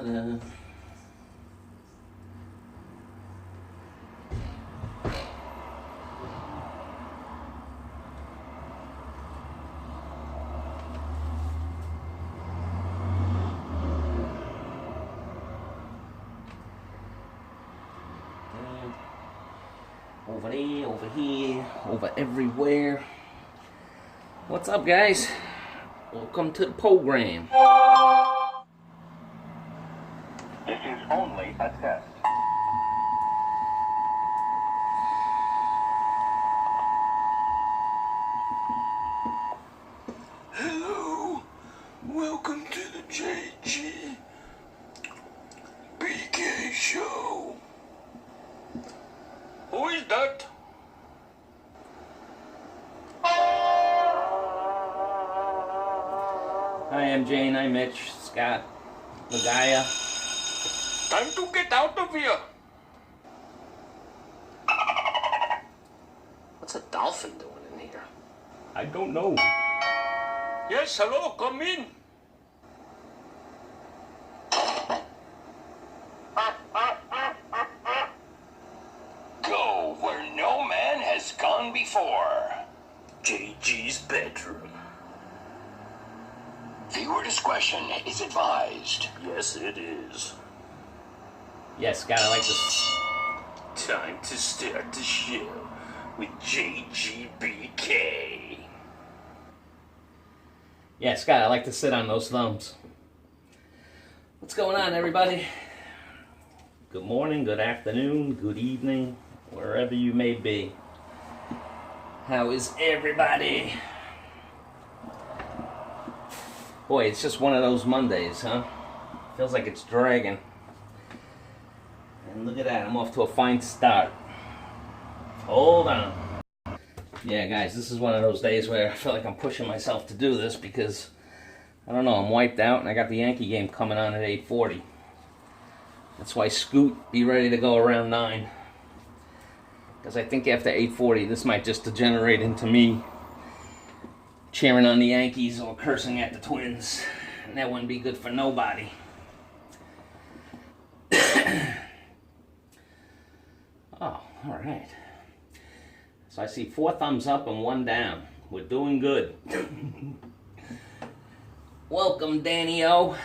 Da-da. Over there, over here, over everywhere. What's up, guys? Welcome to the program. This is only a test. Hello, welcome to the JGBK show. Who is that? Hi, I'm Jane. I'm Mitch. Scott. Lagaya. Time to get out of here. What's a dolphin doing in here? I don't know. Yes, hello, come in. Go where no man has gone before. JG's bedroom. Viewer discretion is advised. Yes, it is. Yes, Scott, I like this. Time to start the show with JGBK. Yeah, Scott, I like to sit on those thumbs. What's going on, everybody? Good morning, good afternoon, good evening, wherever you may be. How is everybody? Boy, it's just one of those Mondays, huh? Feels like it's dragging. And look at that, I'm off to a fine start. Hold on. Yeah, guys, this is one of those days where I feel like I'm pushing myself to do this because, I don't know, I'm wiped out and I got the Yankee game coming on at 8:40. That's why Scoot, be ready to go around 9. Because I think after 8:40, this might just degenerate into me cheering on the Yankees or cursing at the Twins. And that wouldn't be good for nobody. Oh, all right. So I see 4 thumbs up and 1 down. We're doing good. Welcome, Danny-O. What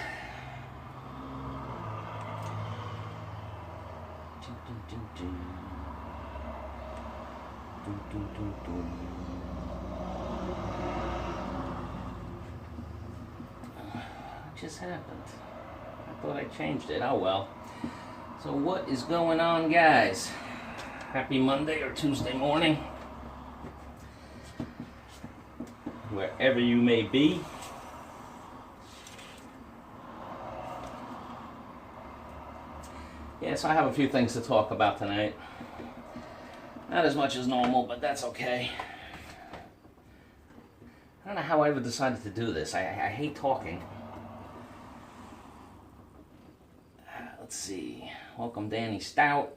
just happened? I thought I changed it. Oh well. So what is going on, guys? Happy Monday or Tuesday morning, wherever you may be. Yes, I have a few things to talk about tonight. Not as much as normal, but that's okay. I don't know how I ever decided to do this. I hate talking. Let's see. Welcome, Danny Stout.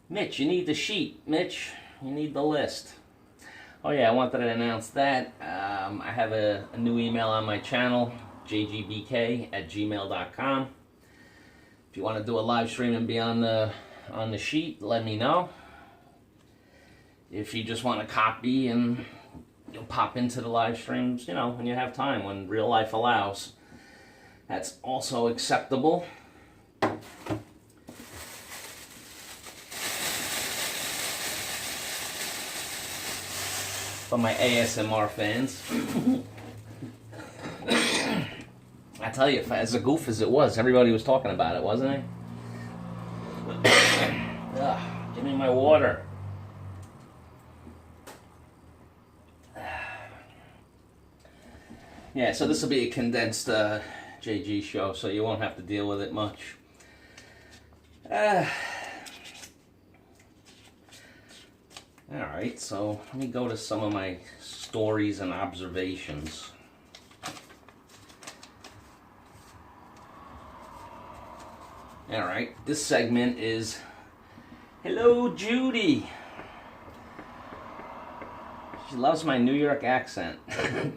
Mitch, you need the sheet. Mitch, you need the list. Oh yeah, I wanted to announce that. I have a new email on my channel, jgbk@gmail.com. If you want to do a live stream and be on the sheet, let me know. If you just want to copy and you'll pop into the live streams, you know, when you have time, when real life allows, that's also acceptable. For my ASMR fans. I tell you, as a goof as it was, everybody was talking about it, wasn't it? Ugh, give me my water. Yeah, so this will be a condensed JG show, so you won't have to deal with it much. Alright, so let me go to some of my stories and observations. Alright, this segment is Hello, Judy. She loves my New York accent.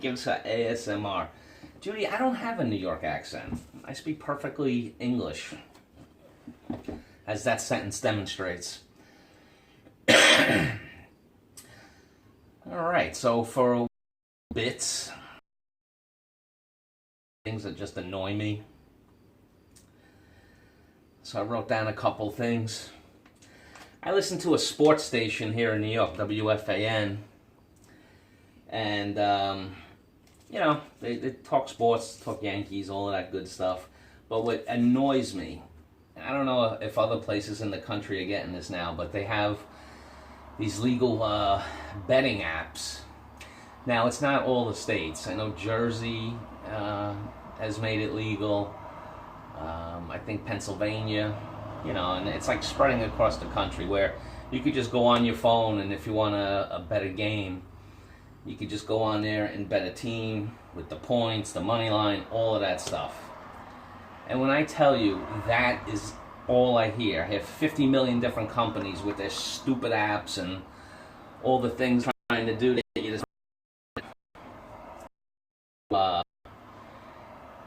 Gives her ASMR. Judy, I don't have a New York accent. I speak perfectly English, as that sentence demonstrates. Alright, so for bits, things that just annoy me. So I wrote down a couple things. I listen to a sports station here in New York, WFAN, and they talk sports, talk Yankees, all of that good stuff. But what annoys me, and I don't know if other places in the country are getting this now, but they have these legal betting apps. Now, it's not all the states. I know Jersey has made it legal. I think Pennsylvania, and it's like spreading across the country where you could just go on your phone, and if you want to bet a game, you could just go on there and bet a team with the points, the money line, all of that stuff. And when I tell you that is all I hear, I have 50 million different companies with their stupid apps and all the things trying to do to get you to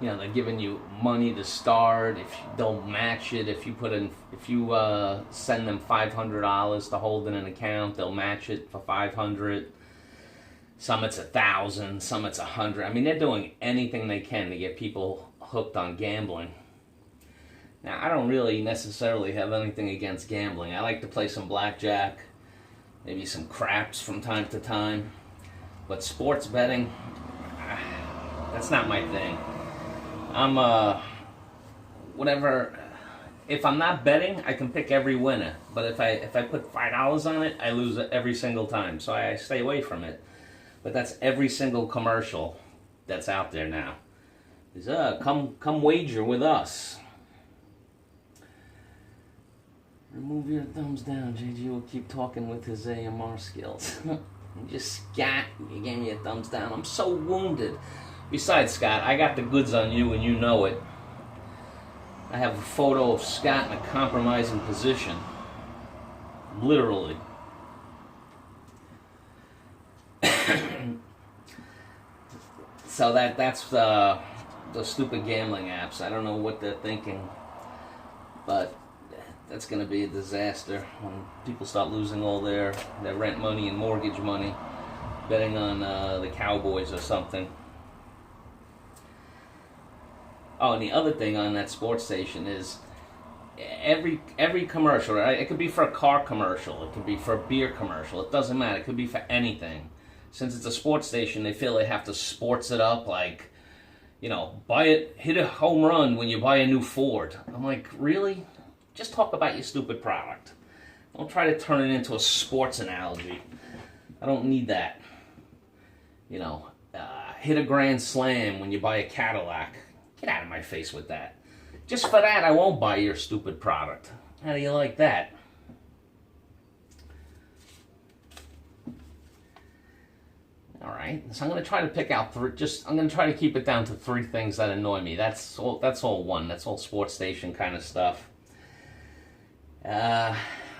they're giving you money to start. If you don't match it, if you send them $500 to hold in an account, they'll match it for $500. Some it's $1,000, some it's $100. I mean, they're doing anything they can to get people hooked on gambling. Now, I don't really necessarily have anything against gambling. I like to play some blackjack, maybe some craps from time to time. But sports betting, that's not my thing. I'm whatever. If I'm not betting, I can pick every winner. But if I put $5 on it, I lose it every single time. So I stay away from it. But that's every single commercial that's out there now. Is come wager with us. Remove your thumbs down. JG will keep talking with his AMR skills. You just scat. You gave me a thumbs down. I'm so wounded. Besides, Scott, I got the goods on you and you know it. I have a photo of Scott in a compromising position. Literally. So that's the stupid gambling apps. I don't know what they're thinking, but that's going to be a disaster when people start losing all their rent money and mortgage money betting on the Cowboys or something. Oh, and the other thing on that sports station is every commercial, right? It could be for a car commercial. It could be for a beer commercial. It doesn't matter. It could be for anything. Since it's a sports station, they feel they have to sports it up like, hit a home run when you buy a new Ford. I'm like, really? Just talk about your stupid product. Don't try to turn it into a sports analogy. I don't need that. Hit a grand slam when you buy a Cadillac. Get out of my face with that. Just for that, I won't buy your stupid product. How do you like that? All right, so I'm going to try to pick out I'm going to try to keep it down to 3 things that annoy me. That's all one. That's all sports station kind of stuff. Now,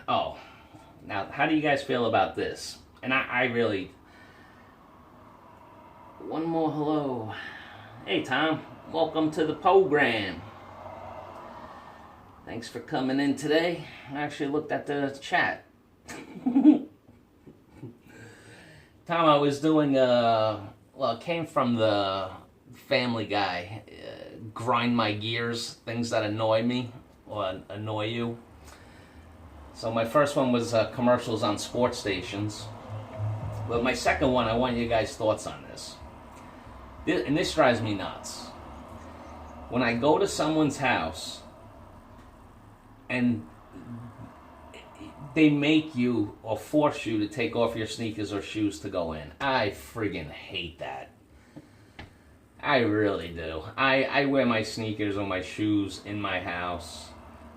how do you guys feel about this? And I really... One more hello. Hey, Tom. Welcome to the program. Thanks for coming in today. I actually looked at the chat. Tom, I was doing, it came from the Family Guy, grind my gears, things that annoy me or annoy you. So my first one was commercials on sports stations. But my second one, I want you guys' thoughts on this. And this drives me nuts. When I go to someone's house and they make you or force you to take off your sneakers or shoes to go in. I friggin' hate that. I really do. I wear my sneakers or my shoes in my house.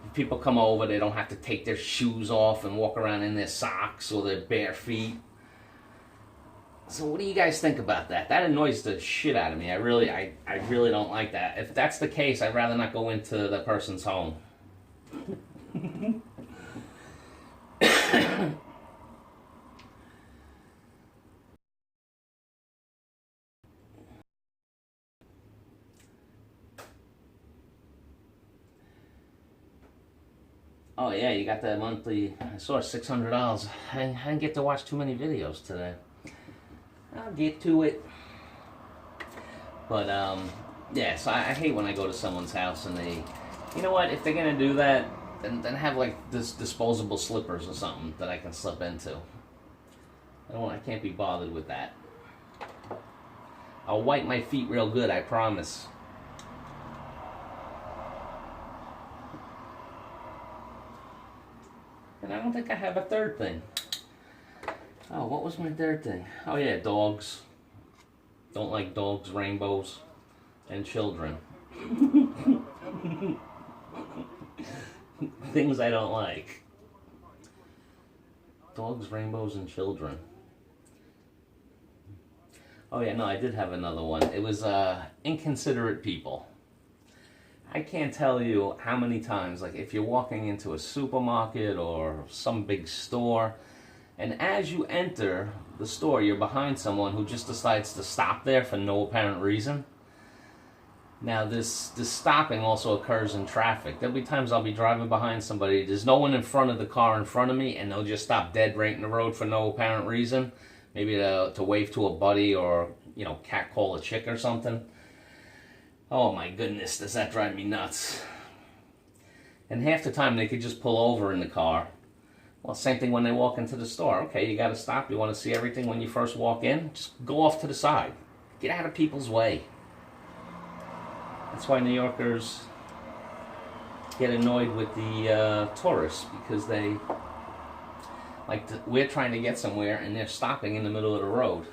If people come over, they don't have to take their shoes off and walk around in their socks or their bare feet. So what do you guys think about that? That annoys the shit out of me. I really don't like that. If that's the case, I'd rather not go into the person's home. Oh yeah, you got that monthly. I saw $600. I didn't get to watch too many videos today. I'll get to it. But yeah. So I hate when I go to someone's house and they, you know what? If they're gonna do that, then have like this disposable slippers or something that I can slip into. I can't be bothered with that. I'll wipe my feet real good, I promise. And I don't think I have a third thing. Oh, what was my third thing? Oh yeah, dogs. Don't like dogs, rainbows, and children. Things I don't like. Dogs, rainbows, and children. Oh yeah, no, I did have another one. It was inconsiderate people. I can't tell you how many times, like if you're walking into a supermarket or some big store, and as you enter the store, you're behind someone who just decides to stop there for no apparent reason. Now this stopping also occurs in traffic. There'll be times I'll be driving behind somebody, there's no one in front of the car in front of me, and they'll just stop dead right in the road for no apparent reason. Maybe to wave to a buddy or, you know, catcall a chick or something. Oh my goodness, does that drive me nuts. And half the time they could just pull over in the car. Well, same thing when they walk into the store. Okay, you gotta stop. You wanna see everything when you first walk in? Just go off to the side. Get out of people's way. That's why New Yorkers get annoyed with the tourists, because they, we're trying to get somewhere and they're stopping in the middle of the road.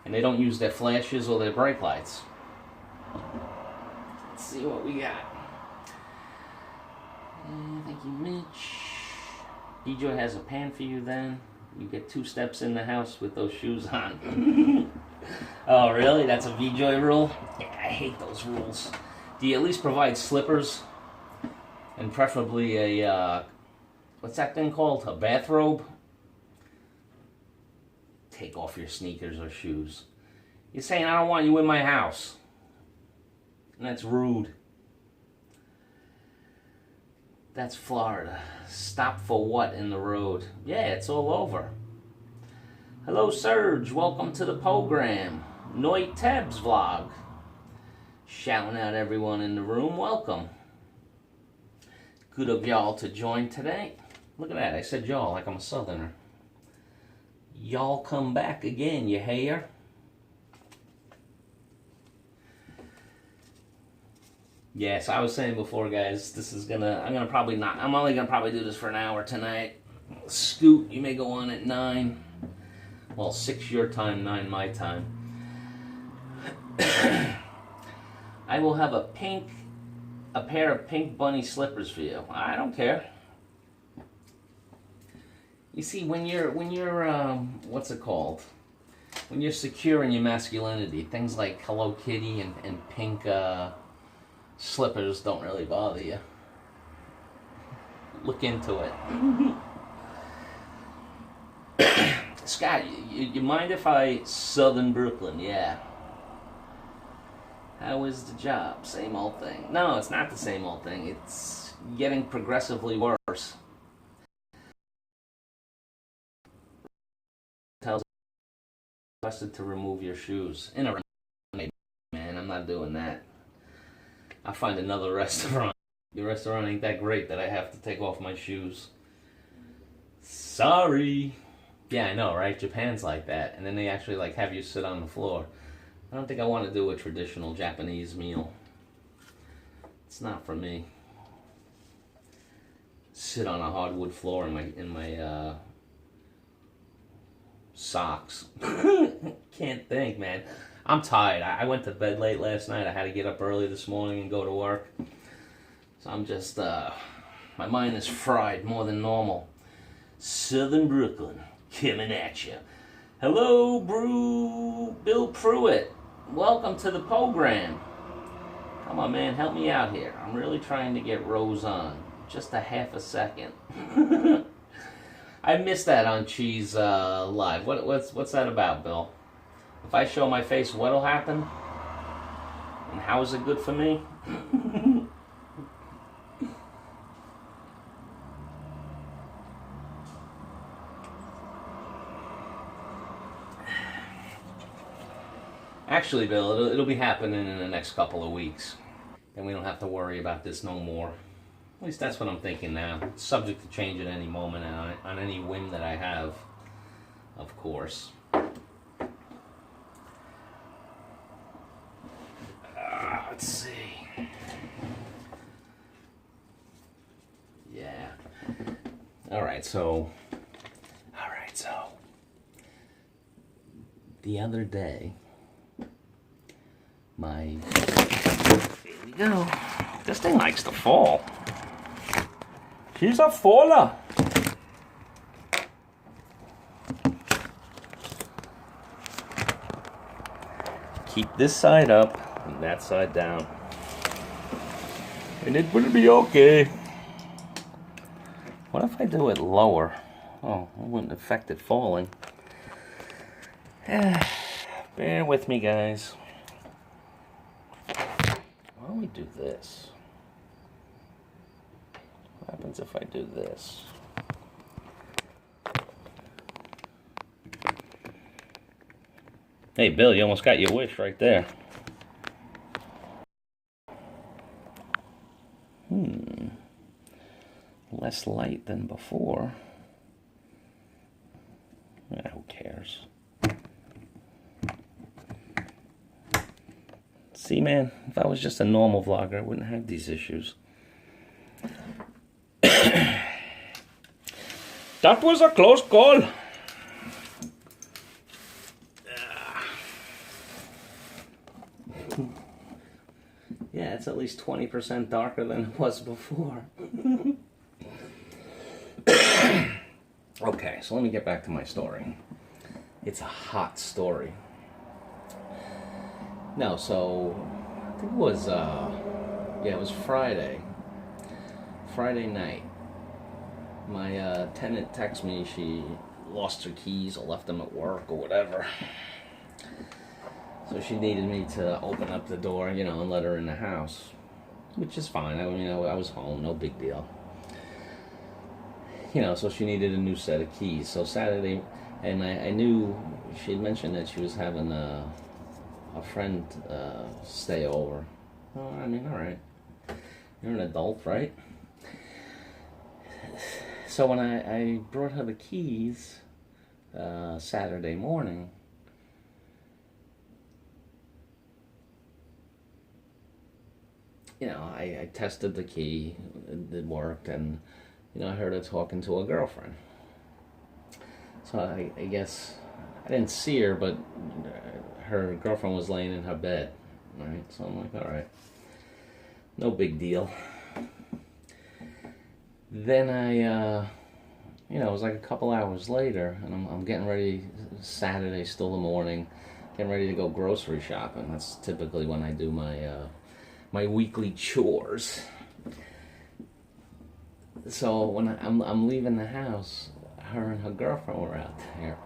And they don't use their flashes or their brake lights. Let's see what we got. Thank you, Mitch. DJ has a pan for you then. You get 2 steps in the house with those shoes on. Oh, really? That's a VJoy rule? Yeah, I hate those rules. Do you at least provide slippers? And preferably a, what's that thing called? A bathrobe? Take off your sneakers or shoes. You're saying I don't want you in my house. And that's rude. That's Florida. Stop for what in the road? Yeah, it's all over. Hello, Serge. Welcome to the program. Noit Tabs vlog. Shouting out everyone in the room. Welcome. Good of y'all to join today. Look at that. I said y'all like I'm a southerner. Y'all come back again, you hear? Yes, I was saying before, guys, I'm only gonna probably do this for an hour tonight. Scoot, you may go on at 9. Well, 6 your time, 9 my time. I will have a pair of pink bunny slippers for you. I don't care. You see, when you're what's it called? When you're secure in your masculinity, things like Hello Kitty and pink slippers don't really bother you. Look into it. Scott, you mind if I Southern Brooklyn? Yeah. How is the job? Same old thing. No, it's not the same old thing. It's getting progressively worse. Tells requested to remove your shoes. In a man, I'm not doing that. I'll find another restaurant. The restaurant ain't that great that I have to take off my shoes. Sorry. Yeah, I know, right? Japan's like that. And then they actually like have you sit on the floor. I don't think I want to do a traditional Japanese meal. It's not for me. Sit on a hardwood floor in my socks. Can't think, man. I'm tired. I went to bed late last night. I had to get up early this morning and go to work. So I'm just, my mind is fried more than normal. Southern Brooklyn, coming at you. Hello, Bill Pruitt. Welcome to the program. Come on, man, help me out here. I'm really trying to get Rose on. Just a half a second. I missed that on Cheese Live. What's that about, Bill? If I show my face, what'll happen? And how is it good for me? Actually, Bill, it'll be happening in the next couple of weeks. Then we don't have to worry about this no more. At least that's what I'm thinking now. It's subject to change at any moment and on any whim that I have, of course. Let's see. Yeah. Alright, so the other day, here we go. This thing likes to fall. She's a faller. Keep this side up and that side down. And it will be okay. What if I do it lower? Oh, it wouldn't affect it falling. Bear with me, guys. Why don't we do this? What happens if I do this? Hey, Bill, you almost got your wish right there. Less light than before. Who cares? See, man, if I was just a normal vlogger, I wouldn't have these issues. That was a close call. Yeah, it's at least 20% darker than it was before. Okay, so let me get back to my story. It's a hot story. No, so I think it was it was Friday night. My tenant texted me she lost her keys or left them at work or whatever. So she needed me to open up the door, and let her in the house, which is fine. I was home, no big deal. So she needed a new set of keys. So Saturday, and I knew she had mentioned that she was having a friend stay over. Well, I mean, all right. You're an adult, right? So when I brought her the keys Saturday morning, I tested the key, it worked, and I heard her talking to a girlfriend. So I guess I didn't see her, but her girlfriend was laying in her bed, right? So I'm like, all right, no big deal. Then it was like a couple hours later, and I'm getting ready. Saturday, still the morning, getting ready to go grocery shopping. That's typically when I do my weekly chores. So when I'm leaving the house, her and her girlfriend were out there.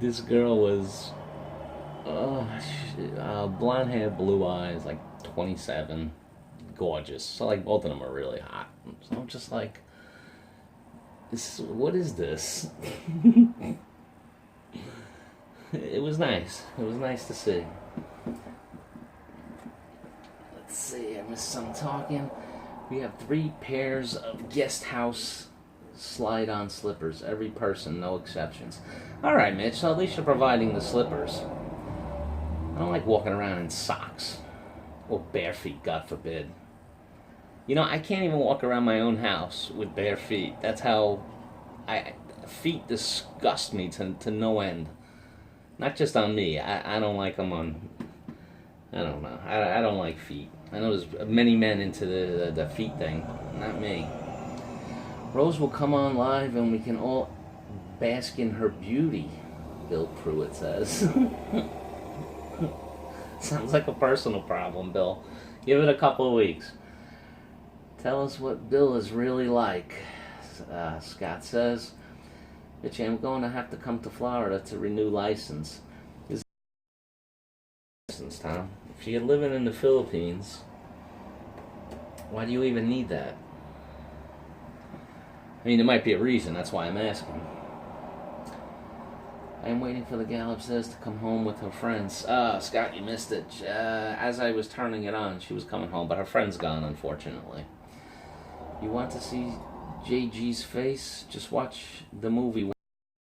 This girl was blonde hair, blue eyes, like 27, gorgeous. So like both of them are really hot. So I'm just like, what is this? It was nice. It was nice to see. Let's see, I missed some talking. We have 3 pairs of guest house slide-on slippers. Every person, no exceptions. All right, Mitch, so at least you're providing the slippers. I don't like walking around in socks. Or bare feet, God forbid. I can't even walk around my own house with bare feet. That's how... feet disgust me to no end. Not just on me. I don't like them on... I don't know. I don't like feet. I know there's many men into the feet thing. Not me. Rose will come on live and we can all bask in her beauty, Bill Pruitt says. Sounds like a personal problem, Bill. Give it a couple of weeks. Tell us what Bill is really like, Scott says. Bitch, I'm going to have to come to Florida to renew license. Tom. If you're living in the Philippines, why do you even need that? I mean, there might be a reason, that's why I'm asking. I am waiting for the gal upstairs to come home with her friends. Scott, you missed it. As I was turning it on, she was coming home, but her friend's gone, unfortunately. You want to see JG's face? Just watch the movie One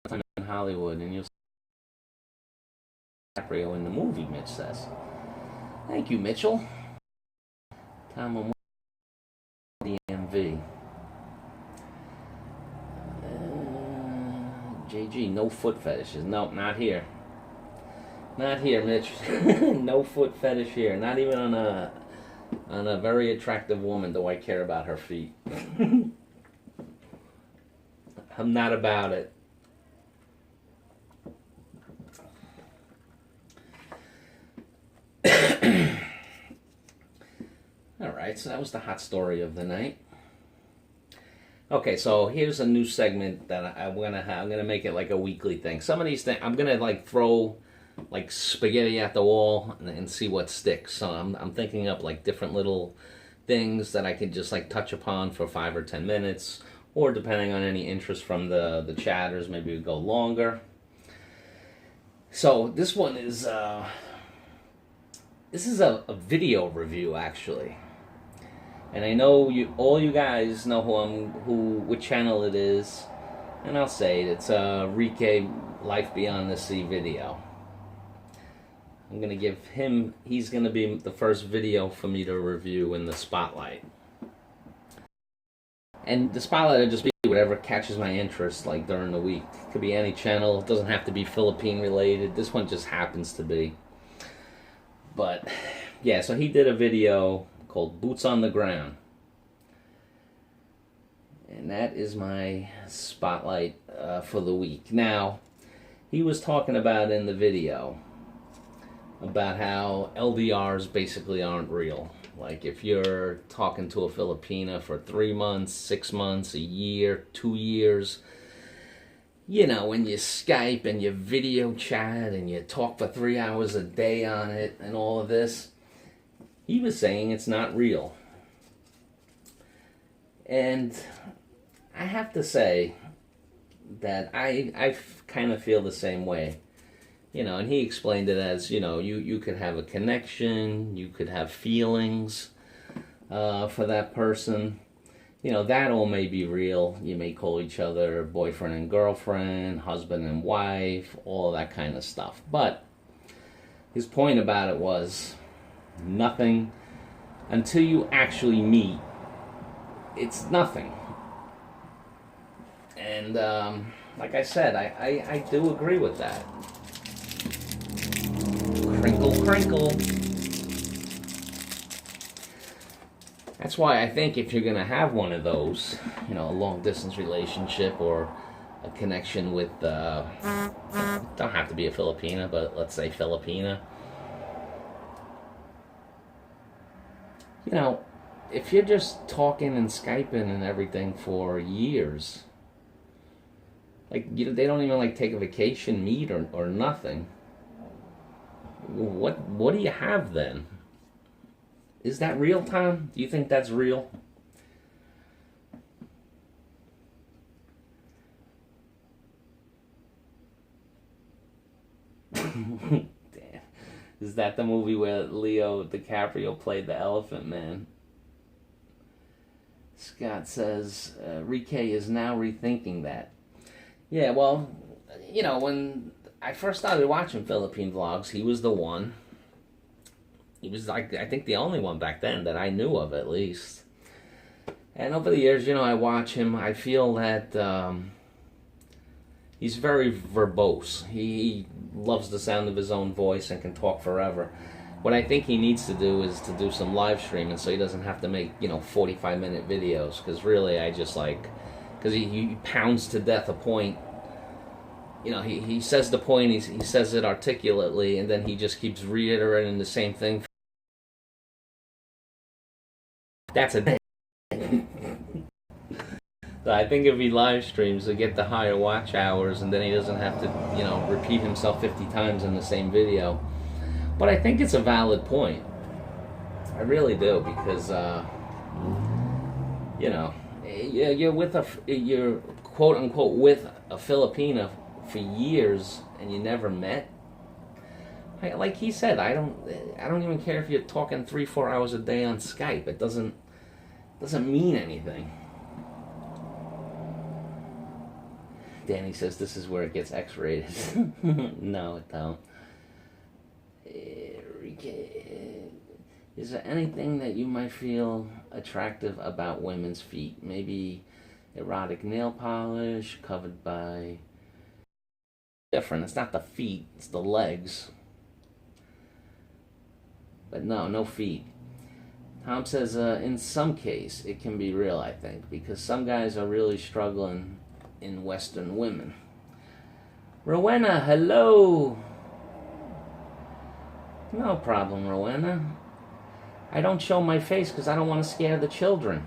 Time in Hollywood, and you'll see DiCaprio in the movie, Mitch says. Thank you, Mitchell. Tom, I'm DMV. JG, no foot fetishes. No, not here. Not here, Mitch. No foot fetish here. Not even on a very attractive woman do I care about her feet. I'm not about it. Alright, so that was the hot story of the night. Okay, so here's a new segment that I'm gonna make it like a weekly thing. Some of these things I'm gonna like throw like spaghetti at the wall and see what sticks. So I'm thinking up like different little things that I could just like touch upon for 5 or 10 minutes, or depending on any interest from the chatters, maybe we go longer. So this one is a video review actually. And I know all you guys know what channel it is, and I'll say it. It's Rike Life Beyond the Sea video. I'm gonna give him. He's gonna be the first video for me to review in the spotlight. And the spotlight will just be whatever catches my interest, like during the week. It could be any channel. It doesn't have to be Philippine related. This one just happens to be. But yeah, so he did a video called Boots on the Ground. And that is my spotlight for the week. Now, he was talking about in the video about how LDRs basically aren't real. Like if you're talking to a Filipina for 3 months, 6 months, a year, 2 years, you know, when you Skype and you video chat and you talk for 3 hours a day on it and all of this, he was saying it's not real. And I have to say that I kind of feel the same way. You know, and he explained it as, you know, you could have a connection, you could have feelings for that person. You know, that all may be real. You may call each other boyfriend and girlfriend, husband and wife, all that kind of stuff. But his point about it was, nothing until you actually meet. It's nothing. And like I said, I do agree with that. Crinkle, crinkle. That's why I think if you're going to have one of those, you know, a long distance relationship or a connection with, don't have to be a Filipina, but let's say Filipina. You know, if you're just talking and Skyping and everything for years, like they don't even like take a vacation, meet or nothing. What do you have then? Is that real, Tom? Do you think that's real? Damn. Is that the movie where Leo DiCaprio played the Elephant Man? Scott says, Rike is now rethinking that. Yeah, well, you know, when I first started watching Philippine vlogs, he was the one. He was, like, I think, the only one back then that I knew of, at least. And over the years, you know, I watch him. I feel that he's very verbose. He loves the sound of his own voice and can talk forever. What I think he needs to do is to do some live streaming so he doesn't have to make, you know, 45-minute videos. Because really, I just like... Because he pounds to death a point. You know, he says the point, he says it articulately, and then he just keeps reiterating the same thing. That's a day. So I think if he live streams, he'll get the higher watch hours, and then he doesn't have to, you know, repeat himself 50 times in the same video. But I think it's a valid point. I really do, because, you know, you're quote unquote with a Filipina for years, and you never met. Like he said, I don't even care if you're talking 3-4 hours a day on Skype. It doesn't mean anything. Danny says this is where it gets X-rated. No, it don't. Is there anything that you might feel attractive about women's feet? Maybe erotic nail polish covered by... Different. It's not the feet, it's the legs. But no feet. Tom says, in some case, it can be real, I think, because some guys are really struggling in Western women. Rowena, hello! No problem, Rowena. I don't show my face because I don't want to scare the children.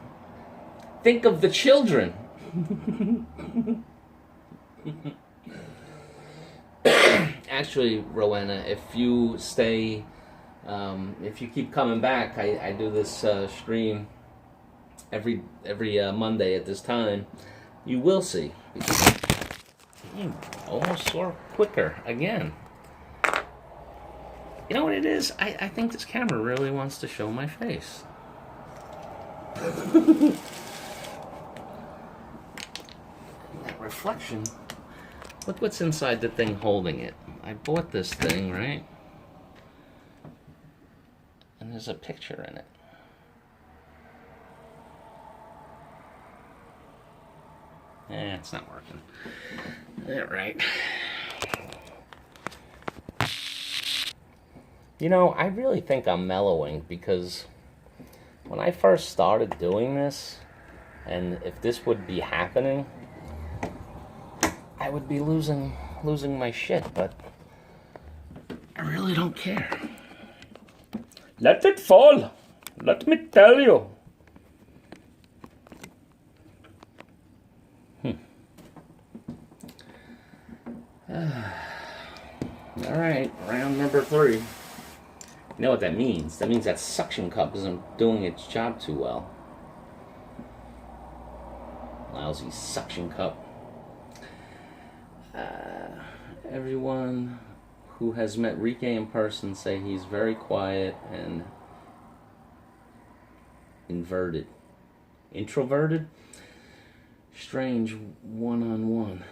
Think of the children! Actually, Rowena, if you stay... if you keep coming back, I do this stream every Monday at this time. You will see. Almost saw quicker again. You know what it is? I think this camera really wants to show my face. That reflection. Look what's inside the thing holding it. I bought this thing, right? And there's a picture in it. It's not working. All right. You know, I really think I'm mellowing because when I first started doing this, and if this would be happening, I would be losing my shit, but I really don't care. Let it fall. Let me tell you. All right, round number 3. You know what that means? That means that suction cup isn't doing its job too well. Lousy suction cup. Everyone who has met Rike in person say he's very quiet and introverted. Strange one-on-one.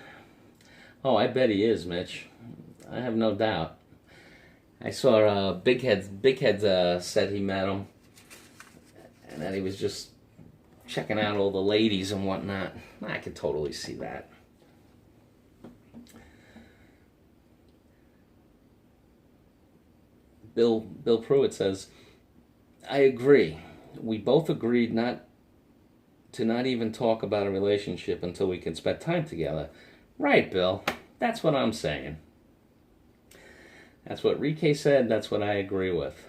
Oh, I bet he is, Mitch. I have no doubt. I saw Big Head said he met him, and that he was just checking out all the ladies and whatnot. I could totally see that. Bill Pruitt says, I agree. We both agreed not even talk about a relationship until we can spend time together. Right, Bill. That's what I'm saying. That's what Rike said. That's what I agree with.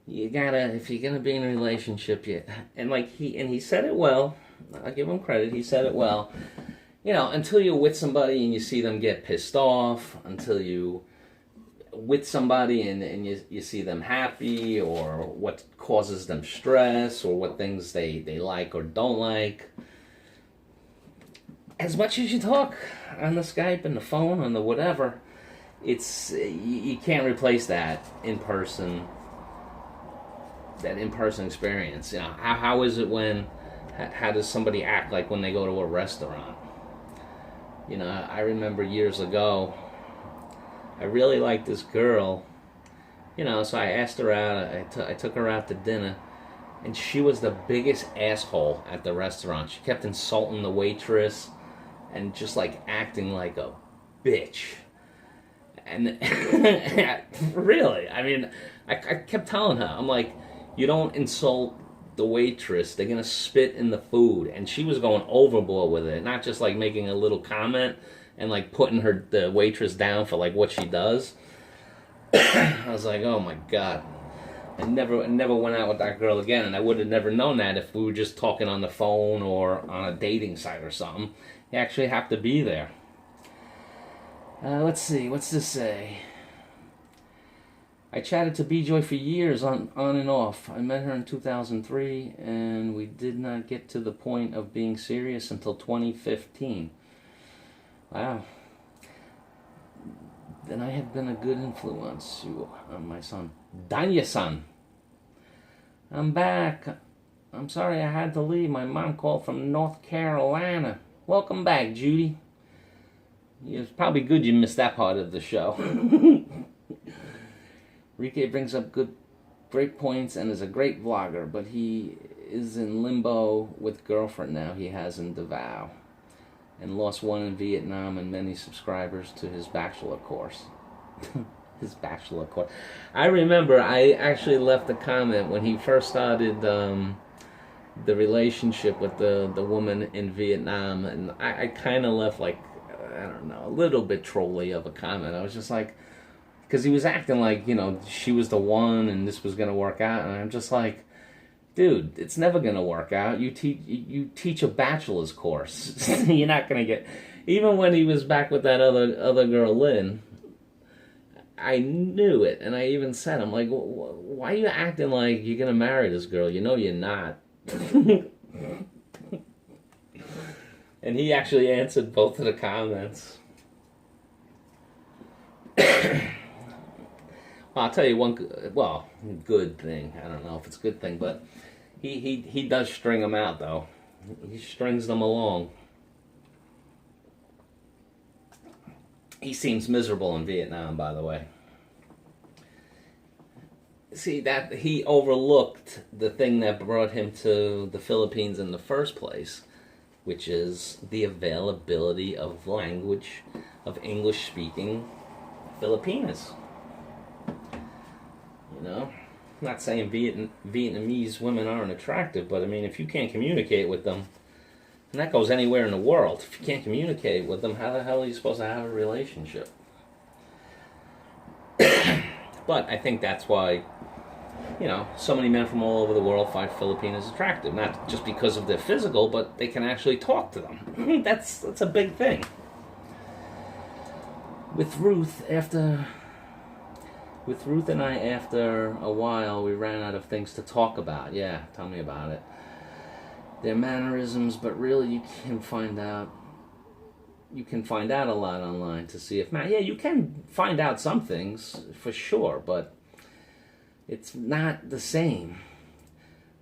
You gotta, if you're gonna be in a relationship, he said it well. I'll give him credit. He said it well. You know, until you're with somebody and you see them get pissed off, until you with somebody and you see them happy, or what causes them stress, or what things they like or don't like. As much as you talk on the Skype and the phone and the whatever, it's you can't replace that in-person experience. You know, how is it how does somebody act like when they go to a restaurant? You know, I remember years ago, I really liked this girl, you know, so I asked her out. I took her out to dinner, and she was the biggest asshole at the restaurant. She kept insulting the waitress and just like acting like a bitch. And really, I mean, I kept telling her, I'm like, you don't insult the waitress, they're gonna spit in the food. And she was going overboard with it, not just like making a little comment and like putting the waitress down for like what she does. I was like, oh my god. I never went out with that girl again, and I would have never known that if we were just talking on the phone or on a dating site or something. You actually have to be there. Let's see, what's this say? I chatted to B-Joy for years on and off. I met her in 2003, and we did not get to the point of being serious until 2015. Wow. then I have been a good influence on my son. Danya-san. I'm back. I'm sorry I had to leave. My mom called from North Carolina. Welcome back, Judy. It's probably good you missed that part of the show. Rike brings up great points and is a great vlogger, but he is in limbo with girlfriend now he has in Davao, and lost one in Vietnam and many subscribers to his bachelor course. His bachelor course. I remember I actually left a comment when he first started the relationship with the woman in Vietnam, and I kind of left like, I don't know, a little bit trolly of a comment. I was just like, because he was acting like, you know, she was the one and this was going to work out, and I'm just like, dude, it's never going to work out. You teach a bachelor's course. You're not going to get... Even when he was back with that other girl, Lynn, I knew it, and I even said, I'm like, why are you acting like you're going to marry this girl? You know you're not. And he actually answered both of the comments. Well, I'll tell you one, good thing. I don't know if it's a good thing, but he does string them out, though. He strings them along. He seems miserable in Vietnam, by the way. See, that he overlooked the thing that brought him to the Philippines in the first place, which is the availability of language, of English-speaking Filipinas. You know, I'm not saying Vietnamese women aren't attractive, but I mean, if you can't communicate with them, and that goes anywhere in the world, if you can't communicate with them, how the hell are you supposed to have a relationship? But I think that's why, you know, so many men from all over the world find Filipinas attractive. Not just because of their physical, but they can actually talk to them. That's a big thing. With Ruth and I, after a while, we ran out of things to talk about. Yeah, tell me about it. Their mannerisms, but really you can find out a lot online to see if... Yeah, you can find out some things, for sure, but it's not the same.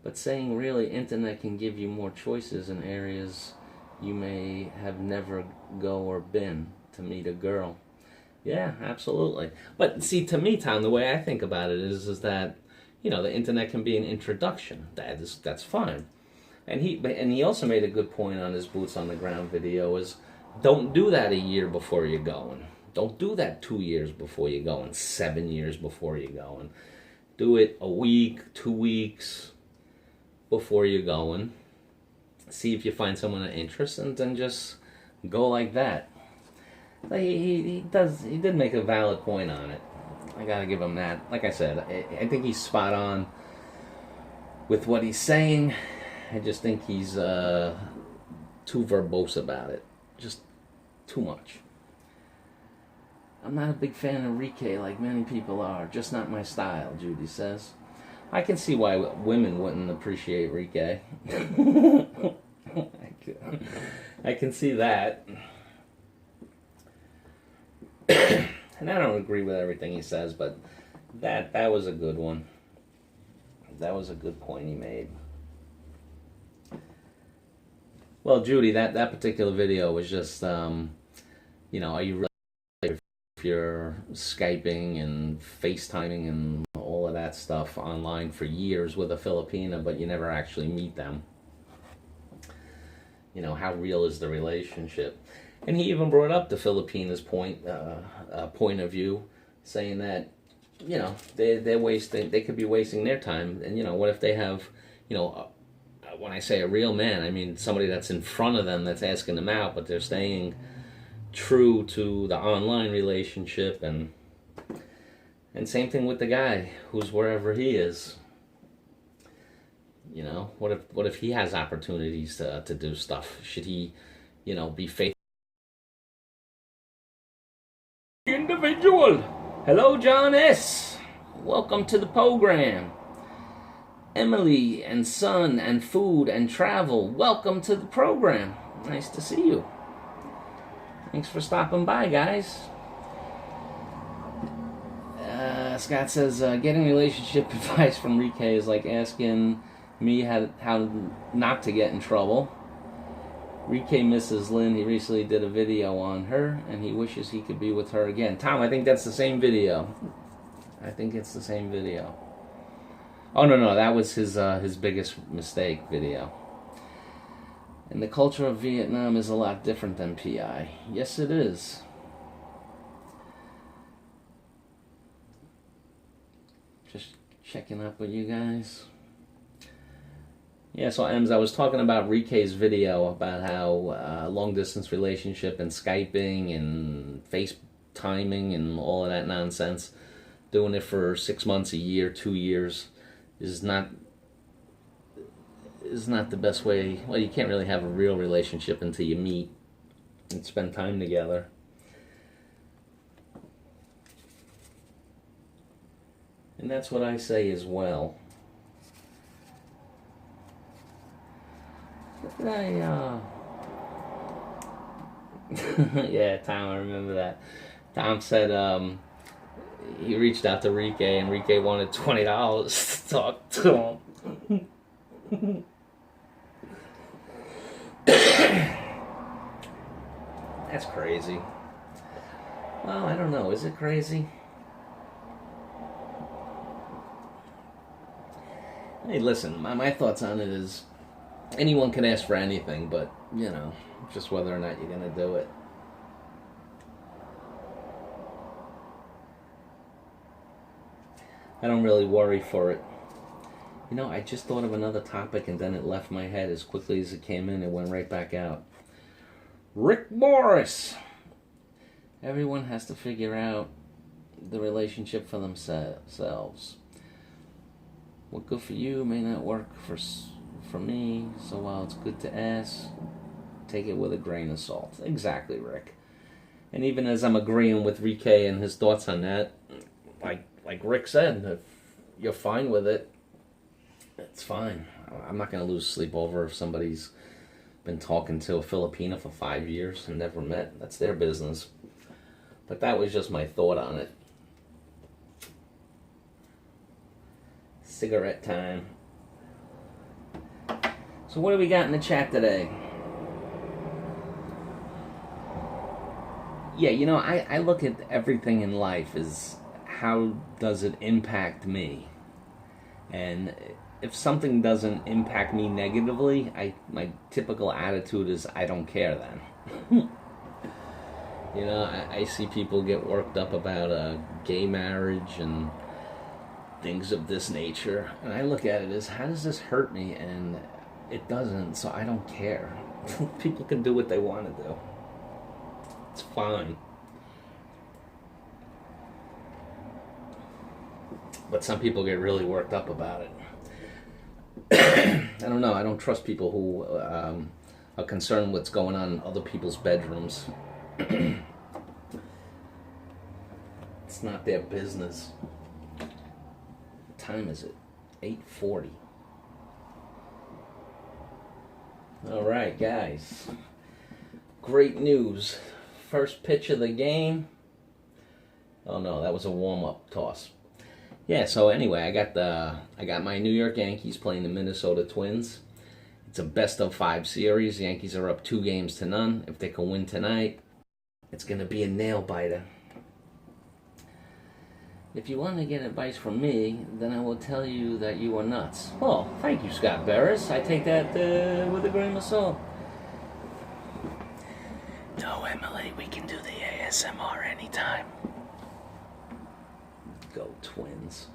But saying really, internet can give you more choices in areas you may have never go or been to meet a girl. Yeah, absolutely. But see, to me, Tom, the way I think about it is that, you know, the internet can be an introduction. That's fine. And he also made a good point on his boots on the ground video is, don't do that a year before you're going. Don't do that 2 years before you're going, 7 years before you're going. Do it a week, 2 weeks before you're going. See if you find someone of interest, and then just go like that. He did make a valid point on it. I gotta give him that. Like I said, I think he's spot on with what he's saying. I just think he's too verbose about it. Just too much. I'm not a big fan of Rike like many people are. Just not my style, Judy says. I can see why women wouldn't appreciate Rike. I can see that. And I don't agree with everything he says, but that was a good one. That was a good point he made. Well, Judy, that particular video was just, you know, are you really, if you're Skyping and FaceTiming and all of that stuff online for years with a Filipina, but you never actually meet them? You know, how real is the relationship? And he even brought up the Filipinas' point of view, saying that, you know, they're wasting, they could be wasting their time. And, you know, what if they have, you know, when I say a real man, I mean somebody that's in front of them that's asking them out, but they're staying true to the online relationship, and same thing with the guy who's wherever he is. You know, what if he has opportunities to do stuff? Should he, you know, be faithful? Individual. Hello, John S. Welcome to the program. Emily and Son and Food and Travel, welcome to the program. Nice to see you. Thanks for stopping by, guys. Scott says, getting relationship advice from Rike is like asking me how not to get in trouble. Rike misses Lynn. He recently did a video on her, and he wishes he could be with her again. Tom, I think that's the same video. I think it's the same video. Oh, no, that was his biggest mistake video. And the culture of Vietnam is a lot different than PI. Yes, it is. Just checking up with you guys. Yeah, so Ems, I was talking about Rike's video about how long-distance relationship and Skyping and FaceTiming and all of that nonsense, doing it for 6 months, a year, 2 years, is not the best way. Well, you can't really have a real relationship until you meet and spend time together. And that's what I say as well. Yeah, Tom, I remember that. Tom said he reached out to Rike, and Rike wanted $20 to talk to him. That's crazy. Well, I don't know. Is it crazy? Hey, listen, my thoughts on it is anyone can ask for anything, but, you know, just whether or not you're going to do it. I don't really worry for it. You know, I just thought of another topic and then it left my head as quickly as it came in. It went right back out. Rick Morris. Everyone has to figure out the relationship for themselves. What good for you may not work for me, so while it's good to ask, take it with a grain of salt. Exactly, Rick. And even as I'm agreeing with Rike and his thoughts on that, like Rick said, if you're fine with it, it's fine. I'm not going to lose sleep over if somebody's been talking to a Filipina for 5 years and never met. That's their business. But that was just my thought on it. Cigarette time. So what do we got in the chat today? Yeah, you know, I look at everything in life as how does it impact me? And if something doesn't impact me negatively, my typical attitude is I don't care then. You know, I see people get worked up about gay marriage and things of this nature, and I look at it as how does this hurt me? And it doesn't, so I don't care. People can do what they want to do. It's fine. But some people get really worked up about it. I don't know. I don't trust people who are concerned what's going on in other people's bedrooms. It's not their business. What time is it? 8:40. All right, guys. Great news. First pitch of the game. Oh no, that was a warm-up toss. Yeah, so anyway, I got my New York Yankees playing the Minnesota Twins. It's a best-of-5 series. The Yankees are up 2-0. If they can win tonight, it's going to be a nail-biter. If you want to get advice from me, then I will tell you that you are nuts. Oh, thank you, Scott Barris. I take that with a grain of salt. No, Emily, we can do the ASMR anytime. Go Twins.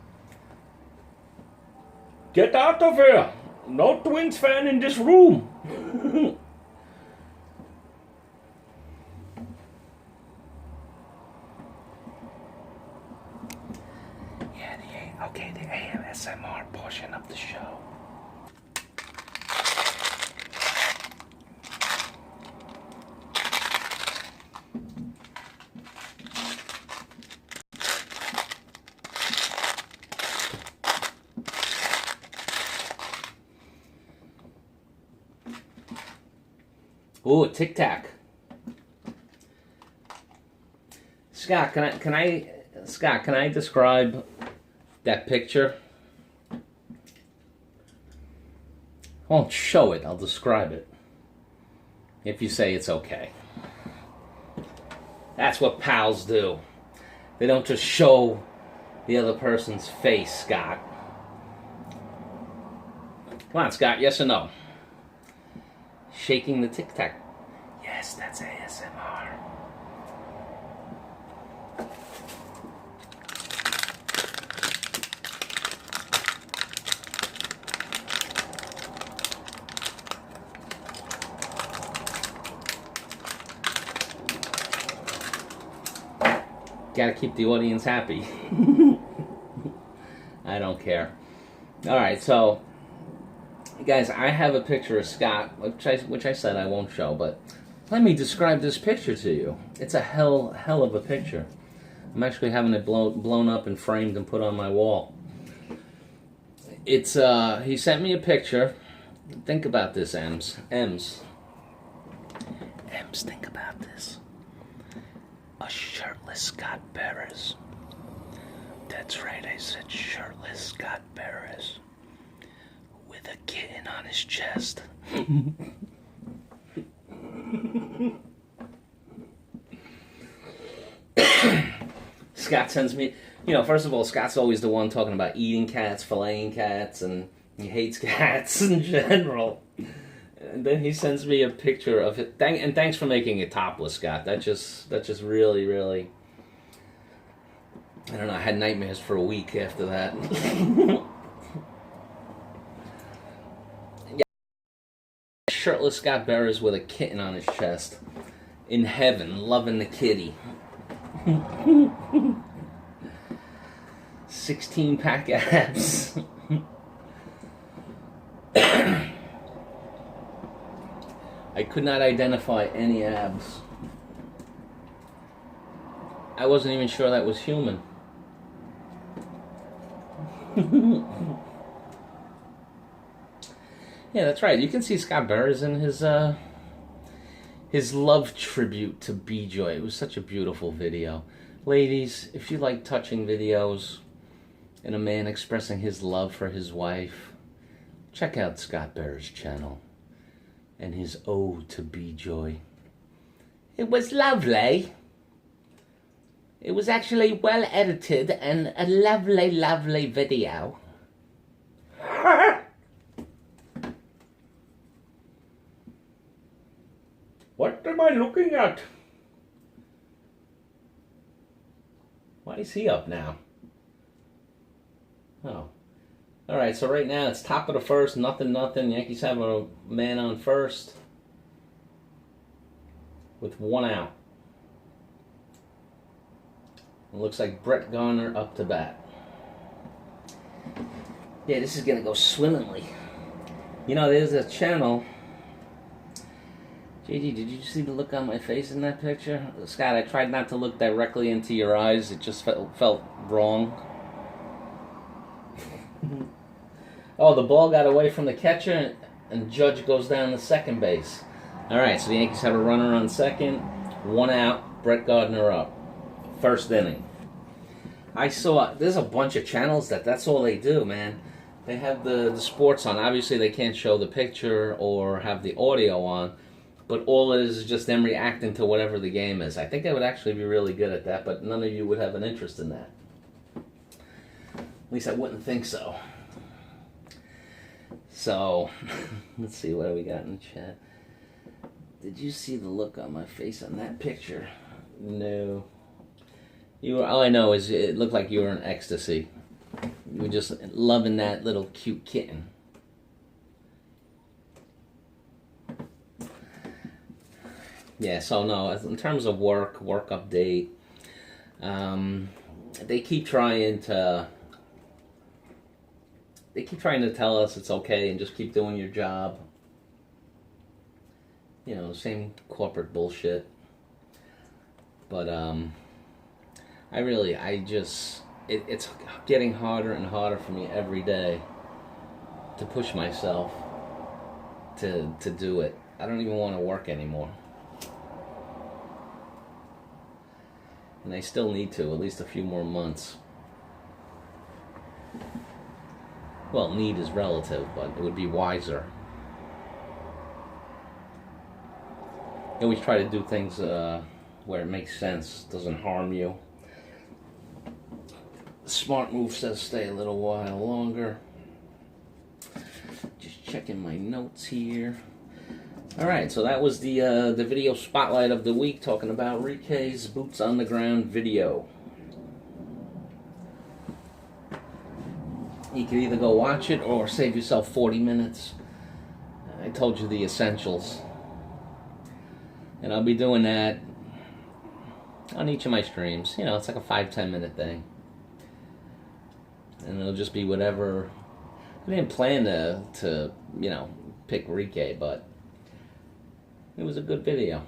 Get out of here! No Twins fan in this room! Okay, the ASMR portion of the show. Ooh, Tic Tac. Scott, can I Scott, can I describe that picture? I won't show it, I'll describe it. If you say it's okay. That's what pals do. They don't just show the other person's face, Scott. Come on, Scott, yes or no? Shaking the tic-tac. Yes, that's ASMR. Gotta keep the audience happy. I don't care. Alright, so guys, I have a picture of Scott, which I said I won't show, but let me describe this picture to you. It's a hell of a picture. I'm actually having it blown up and framed and put on my wall. It's he sent me a picture. Think about this, Ems, think about this. A shirtless Scott Beres. That's right, I said shirtless Scott Beres. With a kitten on his chest. Scott sends me, first of all, Scott's always the one talking about eating cats, filleting cats, and he hates cats in general. And then he sends me a picture of it. And thanks for making it topless, Scott. That just really, really, I don't know, I had nightmares for a week after that. Shirtless Scott Beres with a kitten on his chest. In heaven, loving the kitty. 16-pack abs. I could not identify any abs. I wasn't even sure that was human. Yeah, that's right. You can see Scott Beres in his love tribute to B-Joy. It was such a beautiful video. Ladies, if you like touching videos and a man expressing his love for his wife, check out Scott Beres' channel and his ode to B-Joy. It was lovely. It was actually well edited and a lovely, lovely video. What am I looking at? Why is he up now? Oh. Alright, so right now it's top of the first, nothing. Yankees have a man on first with 1 out. It looks like Brett Gardner up to bat. Yeah, this is going to go swimmingly. There's a channel. JG, did you see the look on my face in that picture? Scott, I tried not to look directly into your eyes. It just felt wrong. Oh, the ball got away from the catcher, and Judge goes down to second base. All right, so the Yankees have a runner on second, 1 out, Brett Gardner up. First inning. I saw, there's a bunch of channels that's all they do, man. They have the sports on. Obviously, they can't show the picture or have the audio on. But all it is just them reacting to whatever the game is. I think I would actually be really good at that, but none of you would have an interest in that. At least I wouldn't think so. So, let's see, what do we got in the chat? Did you see the look on my face on that picture? No. All I know is it looked like you were in ecstasy. You were just loving that little cute kitten. Yeah, so no, in terms of work update, they keep trying to tell us it's okay and just keep doing your job. Same corporate bullshit. But it's getting harder and harder for me every day to push myself to do it. I don't even want to work anymore. And they still need to, at least a few more months. Well, need is relative, but it would be wiser. You always try to do things where it makes sense, doesn't harm you. The smart move says stay a little while longer. Just checking my notes here. Alright, so that was the video spotlight of the week, talking about Rike's Boots on the Ground video. You can either go watch it or save yourself 40 minutes. I told you the essentials. And I'll be doing that on each of my streams. You know, it's like a 5-10 minute thing. And it'll just be whatever. I didn't plan to you know, pick Rike, but it was a good video.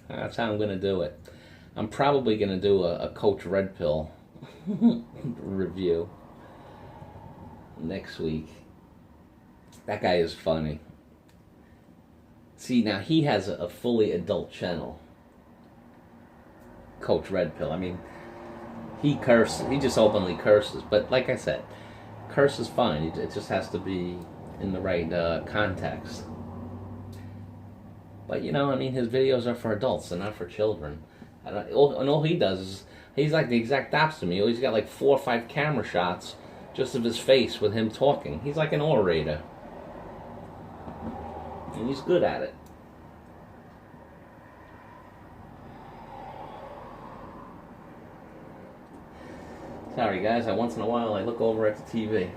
That's how I'm going to do it. I'm probably going to do a Coach Red Pill review next week. That guy is funny. See, now he has a fully adult channel. Coach Red Pill. I mean, he curses. He just openly curses. But like I said, curse is fine. It just has to be in the right context. But, you know, I mean, his videos are for adults. They're not for children. And all he does is, he's like the exact opposite of me. He's got like 4 or 5 camera shots just of his face with him talking. He's like an orator. And he's good at it. Sorry guys, once in a while I look over at the TV.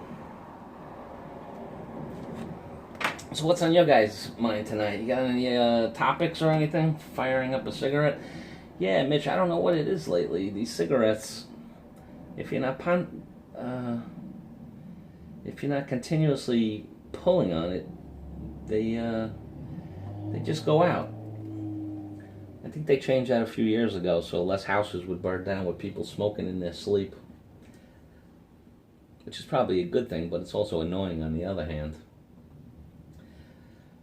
So what's on your guys' mind tonight? You got any topics or anything? Firing up a cigarette? Yeah, Mitch, I don't know what it is lately. These cigarettes, if you're not continuously pulling on it, they just go out. I think they changed that a few years ago, so less houses would burn down with people smoking in their sleep. Which is probably a good thing, but it's also annoying on the other hand.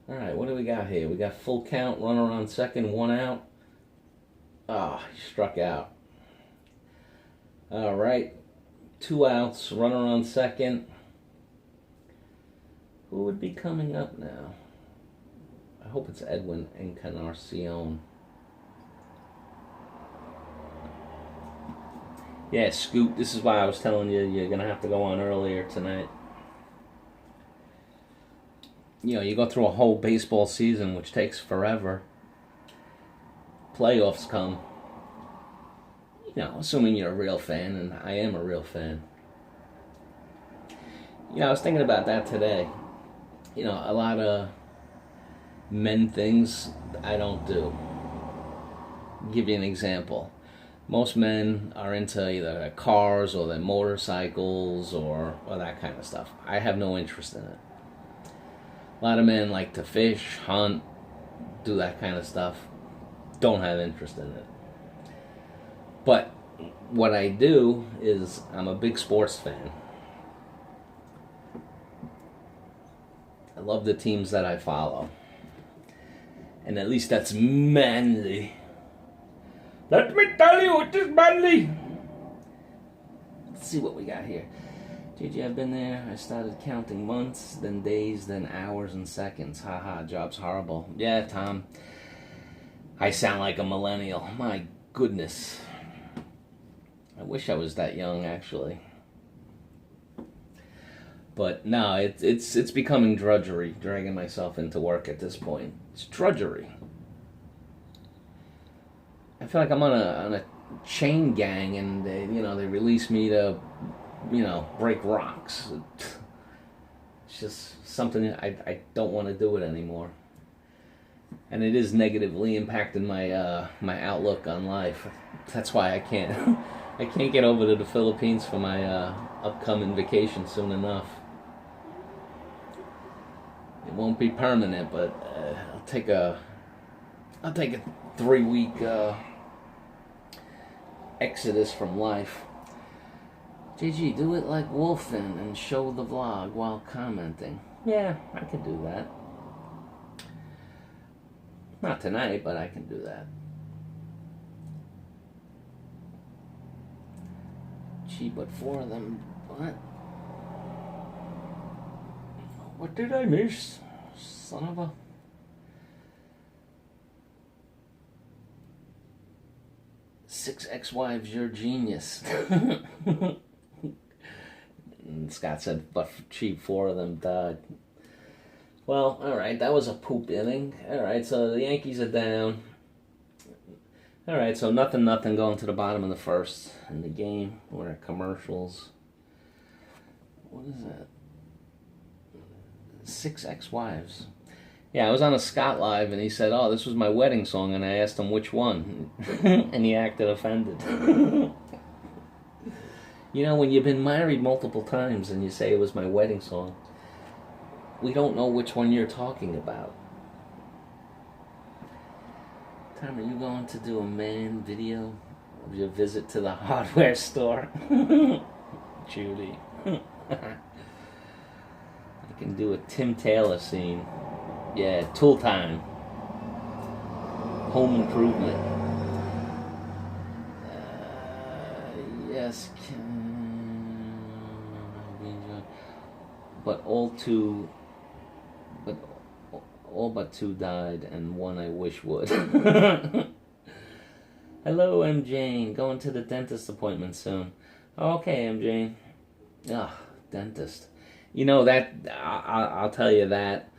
Alright, what do we got here? We got full count, runner on second, 1 out. Ah, he struck out. Alright, 2 outs, runner on second. Who would be coming up now? I hope it's Edwin Encarnacion. Yeah, Scoot, this is why I was telling you you're going to have to go on earlier tonight. You know, you go through a whole baseball season, which takes forever. Playoffs come. You know, assuming you're a real fan, and I am a real fan. You know, I was thinking about that today. You know, a lot of men things I don't do. I'll give you an example. Most men are into either their cars or their motorcycles or that kind of stuff. I have no interest in it. A lot of men like to fish, hunt, do that kind of stuff. Don't have interest in it. But what I do is I'm a big sports fan. I love the teams that I follow. And at least that's manly. Let me tell you, it is manly. Let's see what we got here. JJ, I've been there. I started counting months, then days, then hours and seconds. Haha, job's horrible. Yeah, Tom. I sound like a millennial. My goodness. I wish I was that young, actually. But no, it's becoming drudgery, dragging myself into work at this point. It's drudgery. I feel like I'm on a chain gang, and they release me to, break rocks. It's just something I don't want to do it anymore, and it is negatively impacting my my outlook on life. That's why I can't get over to the Philippines for my upcoming vacation soon enough. It won't be permanent, but I'll take a 3-week exodus from life. JG, do it like Wolfen and show the vlog while commenting. Yeah, I can do that. Not tonight, but I can do that. Gee, but 4 of them. What? What did I miss? Son of a. Six ex-wives, you're genius. And Scott said, but gee, 4 of them died. Well, all right, that was a poop inning. All right, so the Yankees are down. All right, so nothing going to the bottom of the first in the game. We're at commercials. What is that? 6 ex-wives. Yeah, I was on a Scott Live, and he said, oh, this was my wedding song, and I asked him which one. And he acted offended. You know, when you've been married multiple times and you say it was my wedding song, we don't know which one you're talking about. Tom, are you going to do a man video of your visit to the hardware store? Judy. I can do a Tim Taylor scene. Yeah, Tool Time. Home Improvement. Yes, but all but 2 died, and 1 I wish would. Hello, M. Jane. Going to the dentist appointment soon. Okay, M. Jane. Ugh, dentist. You know, that, I'll tell you that.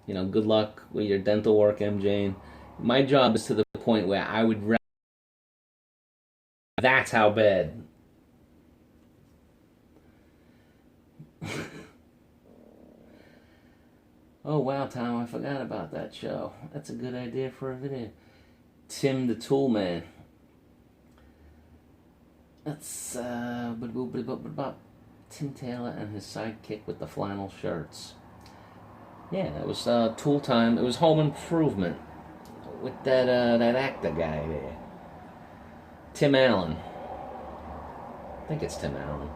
You know, good luck with your dental work, M. Jane. My job is to the point where I would rather. That's how bad. Oh, wow, Tom, I forgot about that show. That's a good idea for a video. Tim the Tool Man. That's, Tim Taylor and his sidekick with the flannel shirts. Yeah, it was Tool Time. It was Home Improvement with that actor guy there. Tim Allen. I think it's Tim Allen.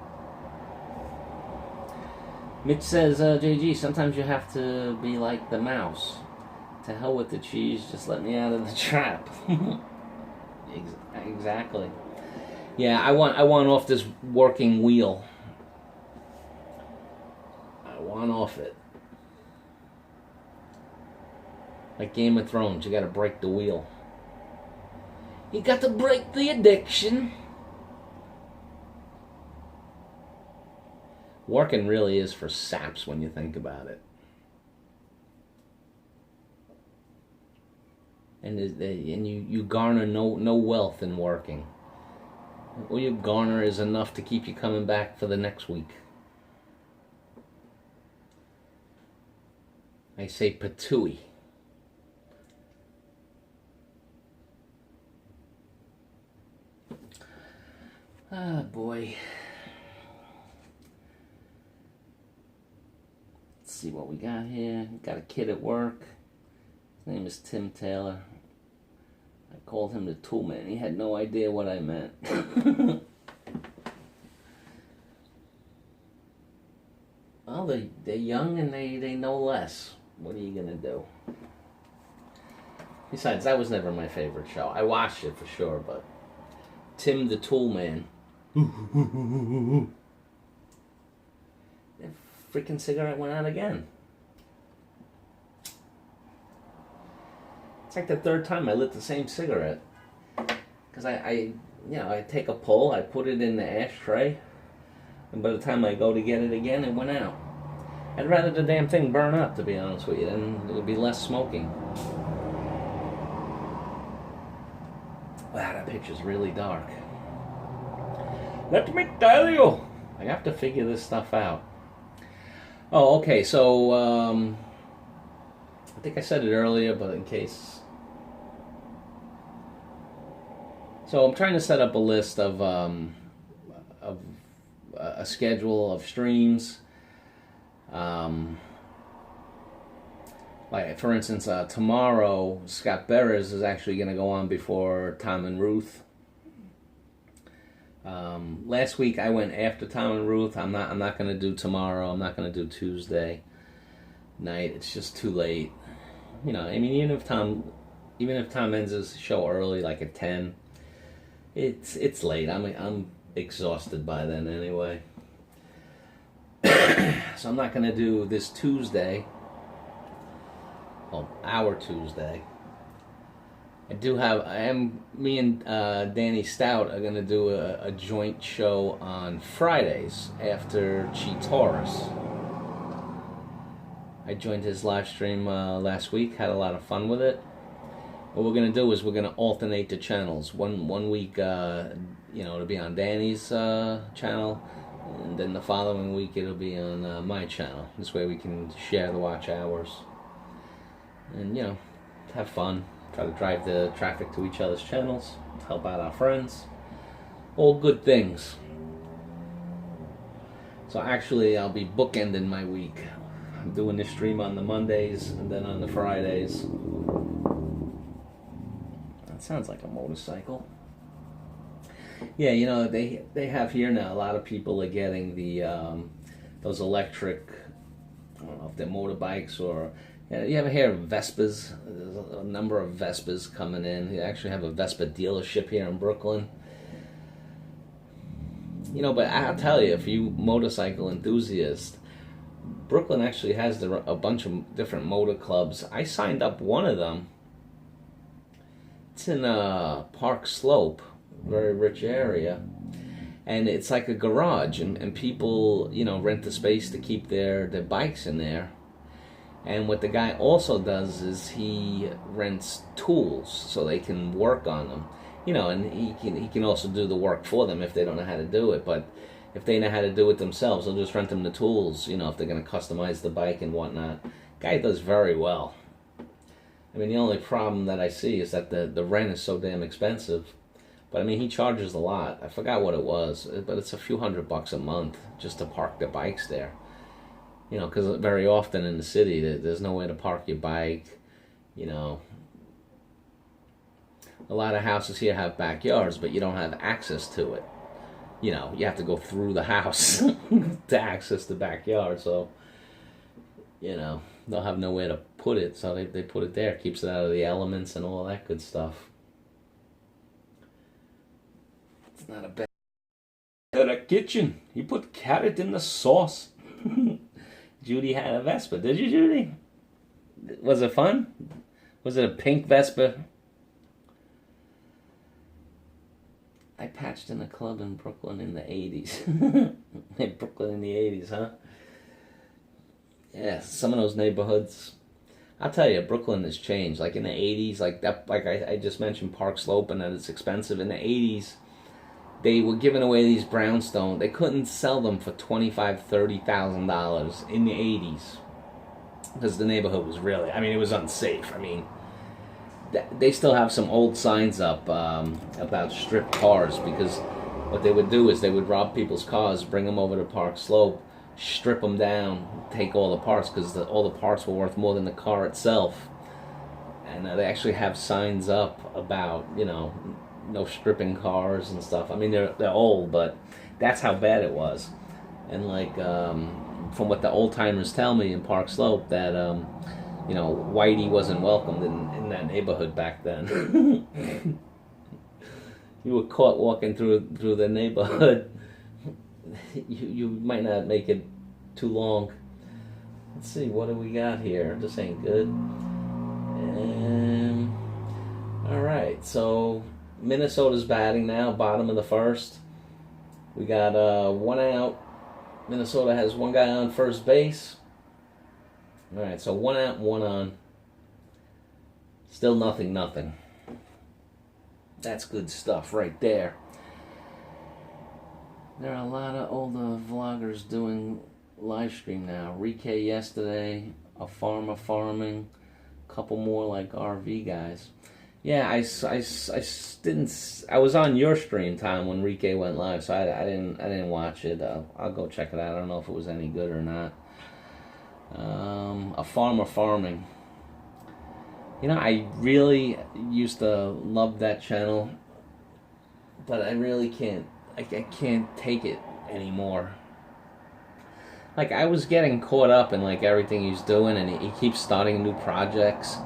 Mitch says, JG, sometimes you have to be like the mouse. To hell with the cheese, just let me out of the trap. Exactly. Yeah, I want off this working wheel. I want off it. Like Game of Thrones, you gotta break the wheel. You got to break the addiction. Working really is for saps when you think about it. And you garner no wealth in working. All you garner is enough to keep you coming back for the next week. I say patooey. Ah, boy. Let's see what we got here. Got a kid at work. His name is Tim Taylor. I called him the Tool Man. He had no idea what I meant. Well, they're young and they know less. What are you going to do? Besides, that was never my favorite show. I watched it for sure, but Tim the Tool Man. The freaking cigarette went out again. It's like the 3rd time I lit the same cigarette. Because I take a pull, I put it in the ashtray, and by the time I go to get it again, it went out. I'd rather the damn thing burn up, to be honest with you, then it would be less smoking. Wow, that picture's really dark. Let me tell you, I have to figure this stuff out. Oh, okay, so, I think I said it earlier, but in case. So I'm trying to set up a list of a schedule of streams. Like, for instance, tomorrow, Scott Beres is actually going to go on before Tom and Ruth. Last week I went after Tom and Ruth. I'm not going to do tomorrow. I'm not going to do Tuesday night. It's just too late. You know, I mean, even if Tom ends his show early, like at 10, it's late. I'm exhausted by then anyway. So I'm not going to do this Tuesday. Well, our Tuesday. Me and Danny Stout are going to do a joint show on Fridays after Cheetauris. I joined his live stream last week, had a lot of fun with it. What we're going to do is we're going to alternate the channels. One week, it'll be on Danny's channel, and then the following week it'll be on my channel. This way we can share the watch hours and, have fun. Try to drive the traffic to each other's channels, help out our friends. All good things. So actually, I'll be bookending my week. I'm doing this stream on the Mondays and then on the Fridays. That sounds like a motorcycle. Yeah, they have here now, a lot of people are getting the those electric, I don't know if they're motorbikes or... You ever hear of Vespas? There's a number of Vespas coming in. You actually have a Vespa dealership here in Brooklyn. But I'll tell you, if you motorcycle enthusiast, Brooklyn actually has a bunch of different motor clubs. I signed up one of them. It's in Park Slope, very rich area. And it's like a garage, and people, rent the space to keep their bikes in there. And what the guy also does is he rents tools so they can work on them. And he can also do the work for them if they don't know how to do it. But if they know how to do it themselves, they'll just rent them the tools, if they're going to customize the bike and whatnot. Guy does very well. I mean, the only problem that I see is that the rent is so damn expensive. But I mean, he charges a lot. I forgot what it was, but it's a few $100 a month just to park the bikes there. Because very often in the city, there's nowhere to park your bike. A lot of houses here have backyards, but you don't have access to it. You have to go through the house to access the backyard. So, they'll have nowhere to put it. So they put it there. Keeps it out of the elements and all that good stuff. It's not a bad... A kitchen. He put carrot in the sauce. Judy had a Vespa. Did you, Judy? Was it fun? Was it a pink Vespa? I patched in a club in Brooklyn in the 80s. In Brooklyn in the 80s, huh? Yeah, some of those neighborhoods. I'll tell you, Brooklyn has changed. Like in the 80s, like I just mentioned Park Slope and that it's expensive. In the 80s, they were giving away these brownstone. They couldn't sell them for $25,000, $30,000 in the 80s because the neighborhood was really, it was unsafe. They still have some old signs up about stripped cars, because what they would do is they would rob people's cars, bring them over to Park Slope, strip them down, take all the parts, because all the parts were worth more than the car itself. And they actually have signs up about, no stripping cars and stuff. They're old, but that's how bad it was. And from what the old timers tell me in Park Slope, that Whitey wasn't welcomed in that neighborhood back then. You were caught walking through the neighborhood, you might not make it too long. Let's see, what do we got here? This ain't good. All right, so Minnesota's batting now, bottom of the first. We got one out. Minnesota has one guy on first base. All right, so one out, one on. Still nothing. That's good stuff right there. There are a lot of older vloggers doing live stream now. Rike yesterday, a farmer farming, a couple more like RV guys. Yeah, I was on your stream, Tom, when Rike went live, so I didn't watch it. I'll go check it out. I don't know if it was any good or not. A farmer farming. I really used to love that channel, but I really can't. I can't take it anymore. I was getting caught up in everything he's doing, and he keeps starting new projects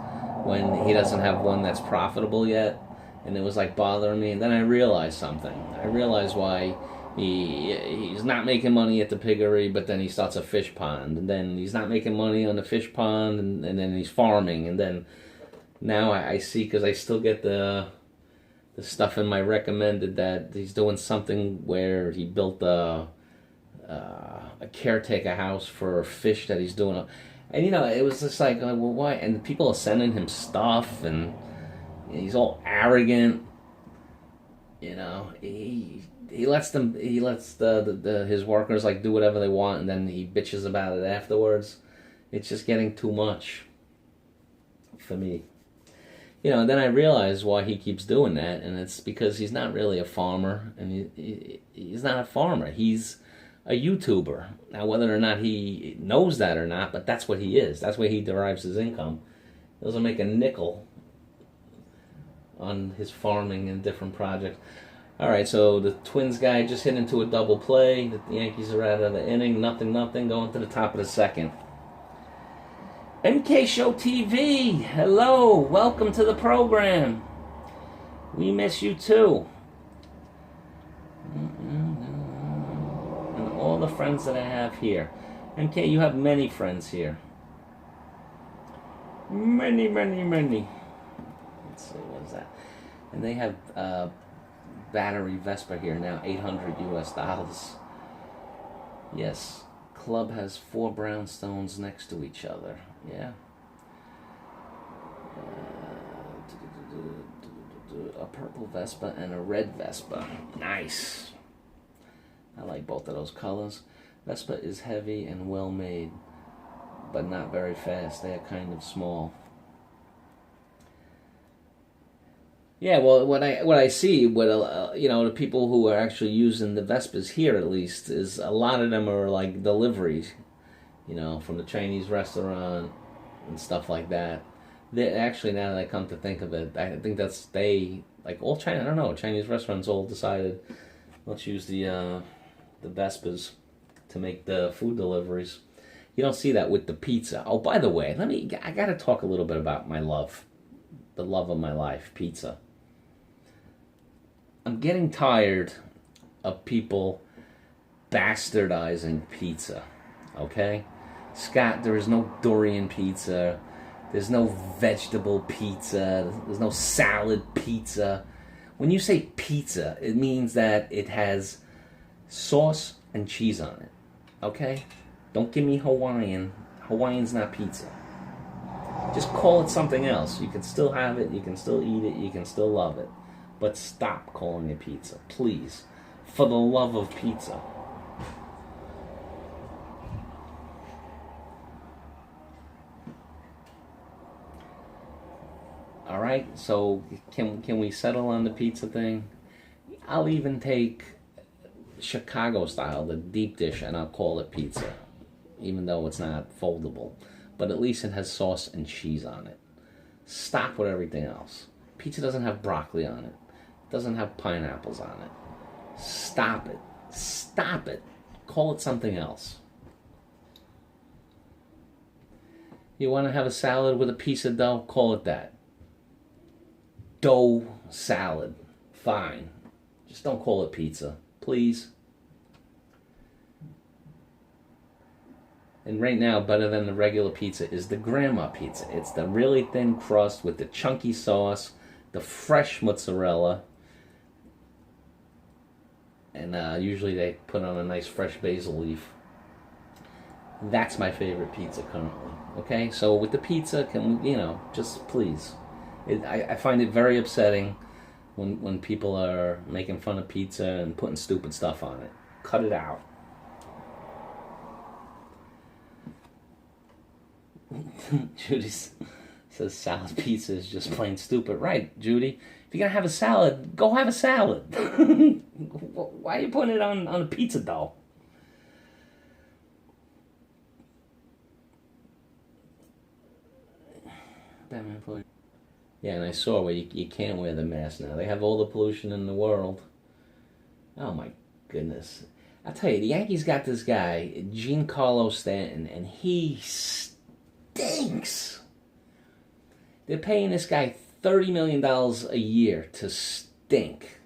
when he doesn't have one that's profitable yet, and it was bothering me. And then I realized something. I realized why He's not making money at the piggery, but then he starts a fish pond, and then he's not making money on the fish pond, and then he's farming, and then now I see, because I still get the stuff in my recommended, that he's doing something where he built a caretaker house for fish that he's doing, and it was just like, well, why? And people are sending him stuff, and he's all arrogant. He lets his workers like do whatever they want, and then he bitches about it afterwards. It's just getting too much for me. And then I realized why he keeps doing that, and it's because he's not really a farmer, and he's not a farmer. He's a YouTuber. Now, whether or not he knows that or not, but that's what he is. That's where he derives his income. He doesn't make a nickel on his farming and different projects. All right, so the Twins guy just hit into a double play. The Yankees are out of the inning, nothing, going to the top of the second. MK Show TV, hello, welcome to the program. We miss you too. And all the friends that I have here. MK, you have many friends here. Many. Let's see, what is that? And they have battery Vespa here now, $800 US. Yes, club has 4 brownstones next to each other. Yeah. A purple Vespa and a red Vespa. Nice. I like both of those colors. Vespa is heavy and well made, but not very fast. They are kind of small. Yeah, well, what I see, the people who are actually using the Vespas here, at least, is a lot of them are like deliveries, from the Chinese restaurant and stuff like that. They actually, now that I come to think of it, I think all China. I don't know, Chinese restaurants all decided, let's use the Vespas to make the food deliveries. You don't see that with the pizza. Oh, by the way, I got to talk a little bit about my love, the love of my life, pizza. I'm getting tired of people bastardizing pizza, okay? Scott, there is no durian pizza. There's no vegetable pizza. There's no salad pizza. When you say pizza, it means that it has sauce and cheese on it, okay? Don't give me Hawaiian. Hawaiian's not pizza. Just call it something else. You can still have it. You can still eat it. You can still love it. But stop calling it pizza, please. For the love of pizza. All right, so can we settle on the pizza thing? I'll even take Chicago style, the deep dish, and I'll call it pizza, even though it's not foldable. But at least it has sauce and cheese on it. Stop with everything else. Pizza doesn't have broccoli on it. It doesn't have pineapples on it. Stop it. Stop it. Call it something else. You want to have a salad with a piece of dough? Call it that. Dough salad. Fine. Just don't call it pizza. Please. And right now, better than the regular pizza is the grandma pizza. It's the really thin crust with the chunky sauce, the fresh mozzarella, and usually they put on a nice fresh basil leaf. That's my favorite pizza currently. Okay, so with the pizza, can we, just please. I find it very upsetting when people are making fun of pizza and putting stupid stuff on it. Cut it out. Judy says salad pizza is just plain stupid. Right, Judy. If you're going to have a salad, go have a salad. Why are you putting it on a pizza dough? Yeah, and I saw where you can't wear the mask now. They have all the pollution in the world. Oh, my goodness. I'll tell you, the Yankees got this guy, Giancarlo Stanton, and he stinks. They're paying this guy $30 million a year to stink.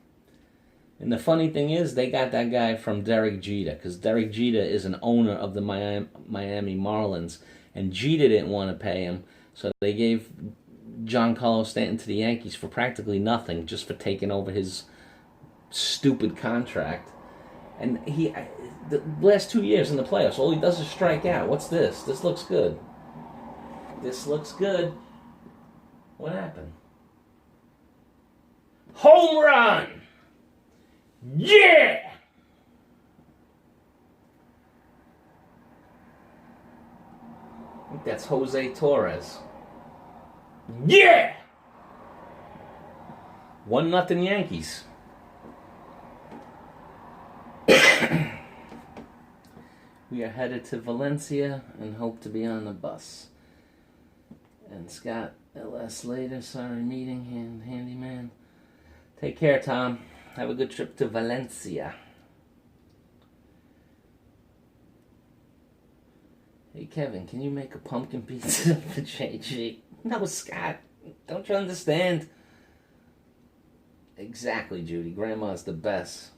And the funny thing is, they got that guy from Derek Jeter, because Derek Jeter is an owner of the Miami Marlins, and Jeter didn't want to pay him, so they gave Giancarlo Stanton to the Yankees for practically nothing, just for taking over his stupid contract. And the last 2 years in the playoffs, all he does is strike out. What's this? This looks good. This looks good. What happened? Home run! Yeah! I think that's Jose Torres. Yeah! 1-0 Yankees. We are headed to Valencia and hope to be on the bus. And Scott, LS later, sorry, meeting, handyman. Take care, Tom. Have a good trip to Valencia. Hey, Kevin, can you make a pumpkin pizza for JG? No, Scott. Don't you understand? Exactly, Judy. Grandma's the best.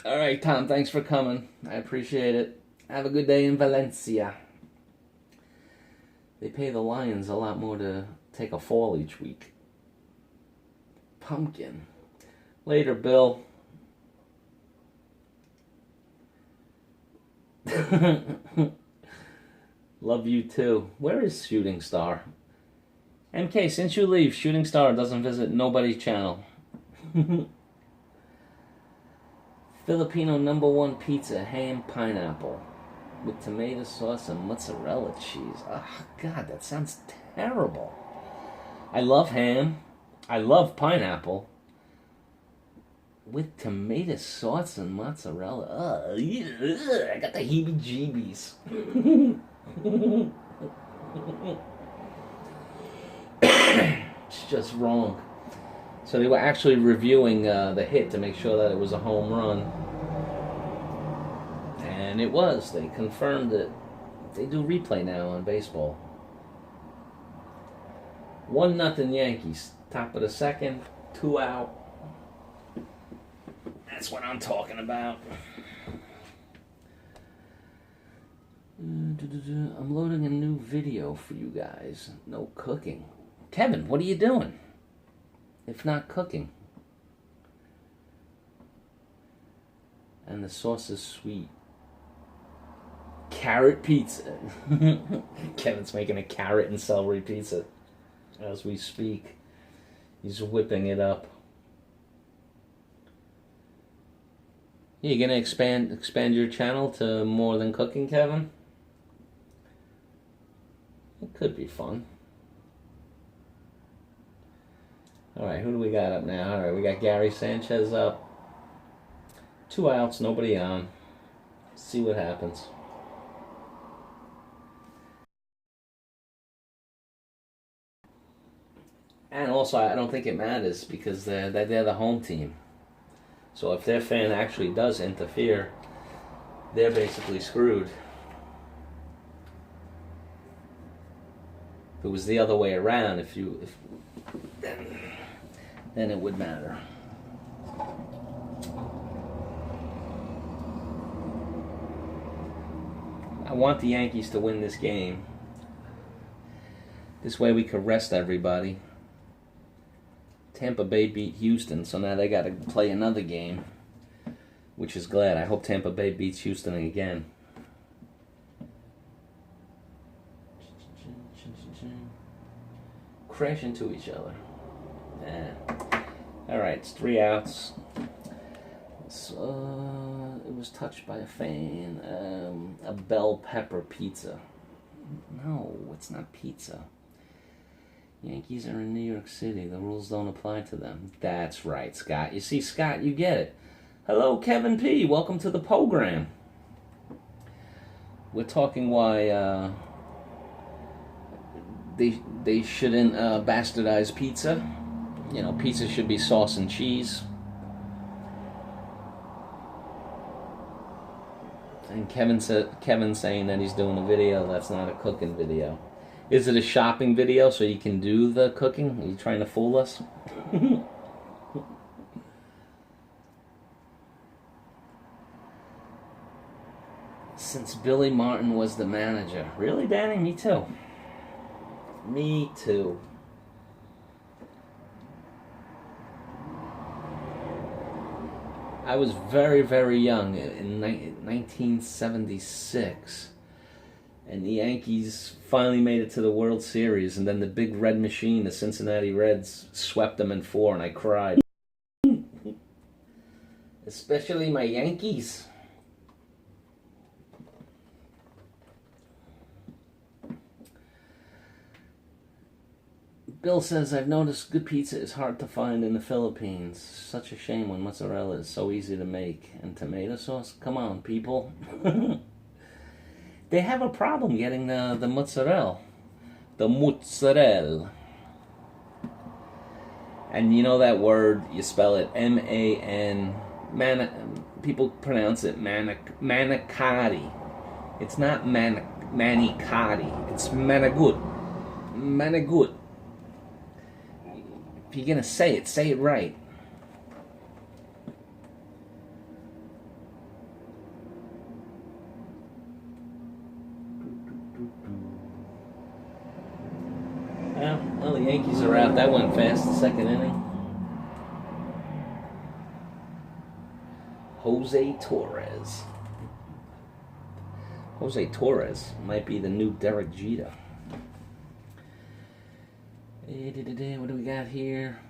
All right, Tom, thanks for coming. I appreciate it. Have a good day in Valencia. They pay the Lions a lot more to take a fall each week. Pumpkin. Later, Bill. Love you too. Where is Shooting Star? MK, since you leave, Shooting Star doesn't visit nobody's channel. Filipino #1 pizza, ham pineapple, with tomato sauce and mozzarella cheese. Oh, God, that sounds terrible. I love ham. I love pineapple. With tomato sauce and mozzarella. I got the heebie-jeebies. It's just wrong. So they were actually reviewing the hit to make sure that it was a home run. And it was. They confirmed it. They do replay now on baseball. 1-0 Yankees. Top of the second. 2 out. That's what I'm talking about. I'm loading a new video for you guys. No cooking. Kevin, what are you doing? If not cooking. And the sauce is sweet. Carrot pizza. Kevin's making a carrot and celery pizza as we speak. He's whipping it up. You gonna expand your channel to more than cooking, Kevin? It could be fun. Alright, who do we got up now? Alright, we got Gary Sanchez up. 2 outs, nobody on. See what happens. And also, I don't think it matters because they're the home team. So if their fan actually does interfere, they're basically screwed. If it was the other way around, then it would matter. I want the Yankees to win this game. This way we could rest everybody. Tampa Bay beat Houston, so now they got to play another game, which is glad. I hope Tampa Bay beats Houston again. Crash into each other. Alright, it's 3 outs. So, it was touched by a fan. A bell pepper pizza. No, it's not pizza. Yankees are in New York City. The rules don't apply to them. That's right, Scott. You see, Scott, you get it. Hello, Kevin P. Welcome to the program. We're talking why they shouldn't bastardize pizza. You know, pizza should be sauce and cheese. And Kevin's saying that he's doing a video that's not a cooking video. Is it a shopping video so you can do the cooking? Are you trying to fool us? since Billy Martin was the manager. Really, Danny? Me too. Me too. I was very, very young in 1976. And the Yankees finally made it to the World Series. And then the big red machine, the Cincinnati Reds, swept them in 4, and I cried. Especially my Yankees. Bill says, I've noticed good pizza is hard to find in the Philippines. Such a shame when mozzarella is so easy to make. And tomato sauce? Come on, people. They have a problem getting the mozzarella. The mozzarella. And you know that word, you spell it M-A-N. People pronounce it manicotti. It's not manicotti. It's manigut. Manigut. If you're going to say it right. Well, the Yankees are out. That went fast, the second inning. Jose Torres. Jose Torres might be the new Derek Jeter. What do we got here?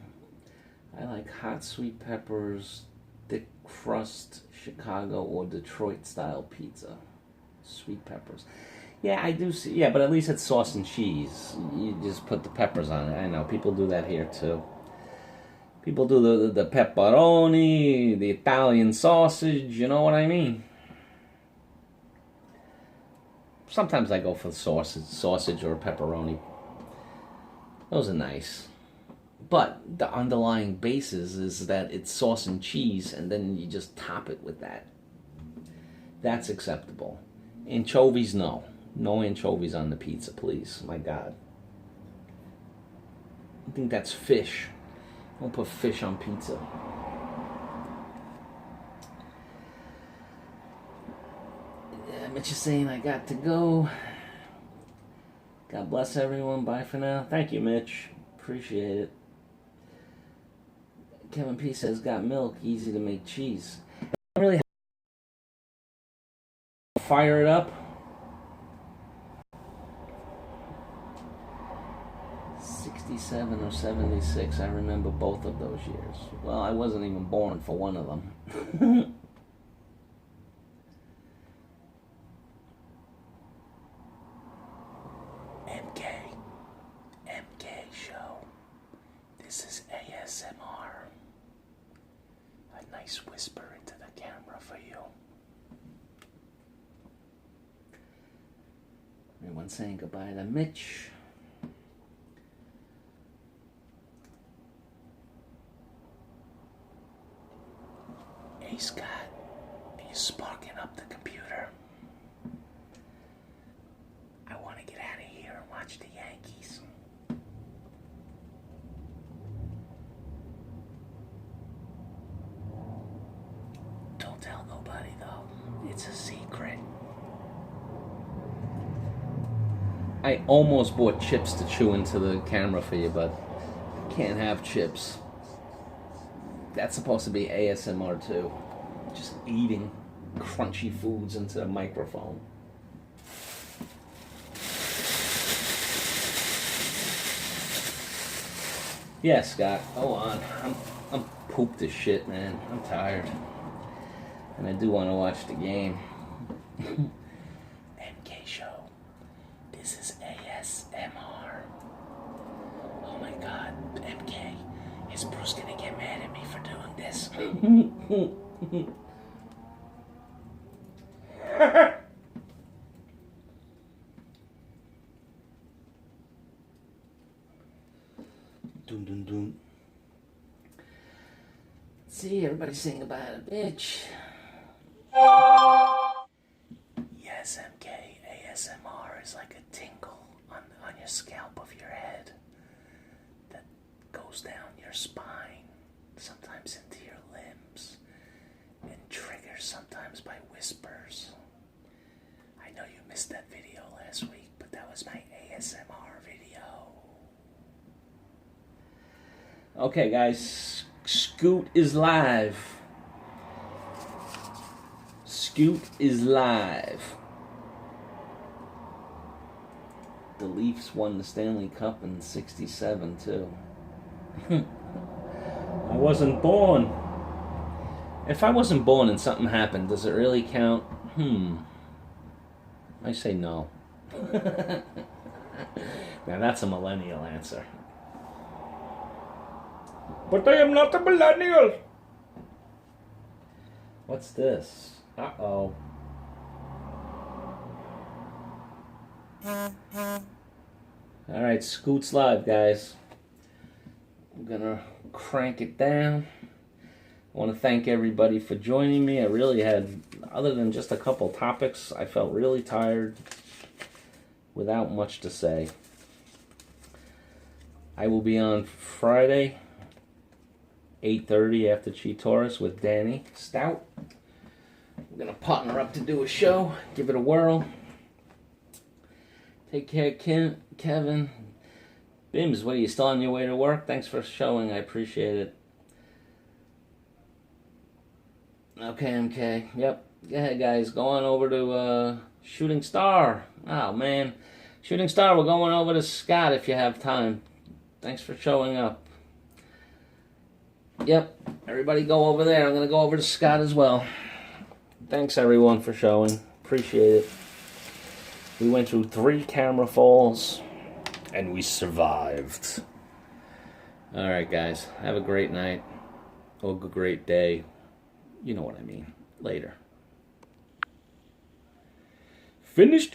I like hot sweet peppers, thick crust, Chicago or Detroit style pizza. Sweet peppers. Yeah, I do see. Yeah, but at least it's sauce and cheese. You just put the peppers on it. I know people do that here too. People do the pepperoni, the Italian sausage. You know what I mean? Sometimes I go for sausage or pepperoni. Those are nice. But the underlying basis is that it's sauce and cheese, and then you just top it with that. That's acceptable. Anchovies, no. No anchovies on the pizza, please. My God. I think that's fish. Don't put fish on pizza. Yeah, Mitch is saying I got to go. God bless everyone. Bye for now. Thank you, Mitch. Appreciate it. Kevin P says, got milk, easy to make cheese. I really fire it up. 67 or 76. I remember both of those years. Well, I wasn't even born for one of them. MK show. This is ASMR. A nice whisper into the camera for you. Everyone saying goodbye to Mitch. Hey Scott, are you sparking up the computer? I want to get out of here and watch the Yankees. Don't tell nobody though, it's a secret. I almost bought chips to chew into the camera for you, but can't have chips. That's supposed to be ASMR too. Just eating crunchy foods into the microphone. Yeah, Scott, go on. I'm pooped as shit, man. I'm tired. And I do want to watch the game. MK show. This is ASMR. Oh my God, MK. Is Bruce gonna get mad at me for doing this? Dun dun dun. Let's see, everybody's saying about a bitch. Yes, MK, ASMR is like a tingle on your scalp of your head that goes down your spine, sometimes into your limbs, and triggers sometimes by whispers. missed that video last week, but that was my ASMR video. Okay, guys, Scoot is live. Scoot is live. The Leafs won the Stanley Cup in '67 too. I wasn't born. If I wasn't born and something happened, does it really count? I say no. Now that's a millennial answer. But I am not a millennial. What's this? Uh-oh. Alright, Scoot's live, guys. I'm gonna crank it down. I want to thank everybody for joining me. I really had, other than just a couple topics, I felt really tired without much to say. I will be on Friday, 8:30 after Cheetoris with Danny Stout. We're going to partner up to do a show, give it a whirl. Take care, Kevin. Bims, what, are you still on your way to work? Thanks for showing, I appreciate it. Okay, MK. Yep. Go ahead, guys. Go on over to Shooting Star. Oh, man. Shooting Star, we're going over to Scott if you have time. Thanks for showing up. Yep. Everybody go over there. I'm going to go over to Scott as well. Thanks, everyone, for showing. Appreciate it. We went through 3 camera falls, and we survived. All right, guys. Have a great night. Or a great day. You know what I mean. Later. Finish the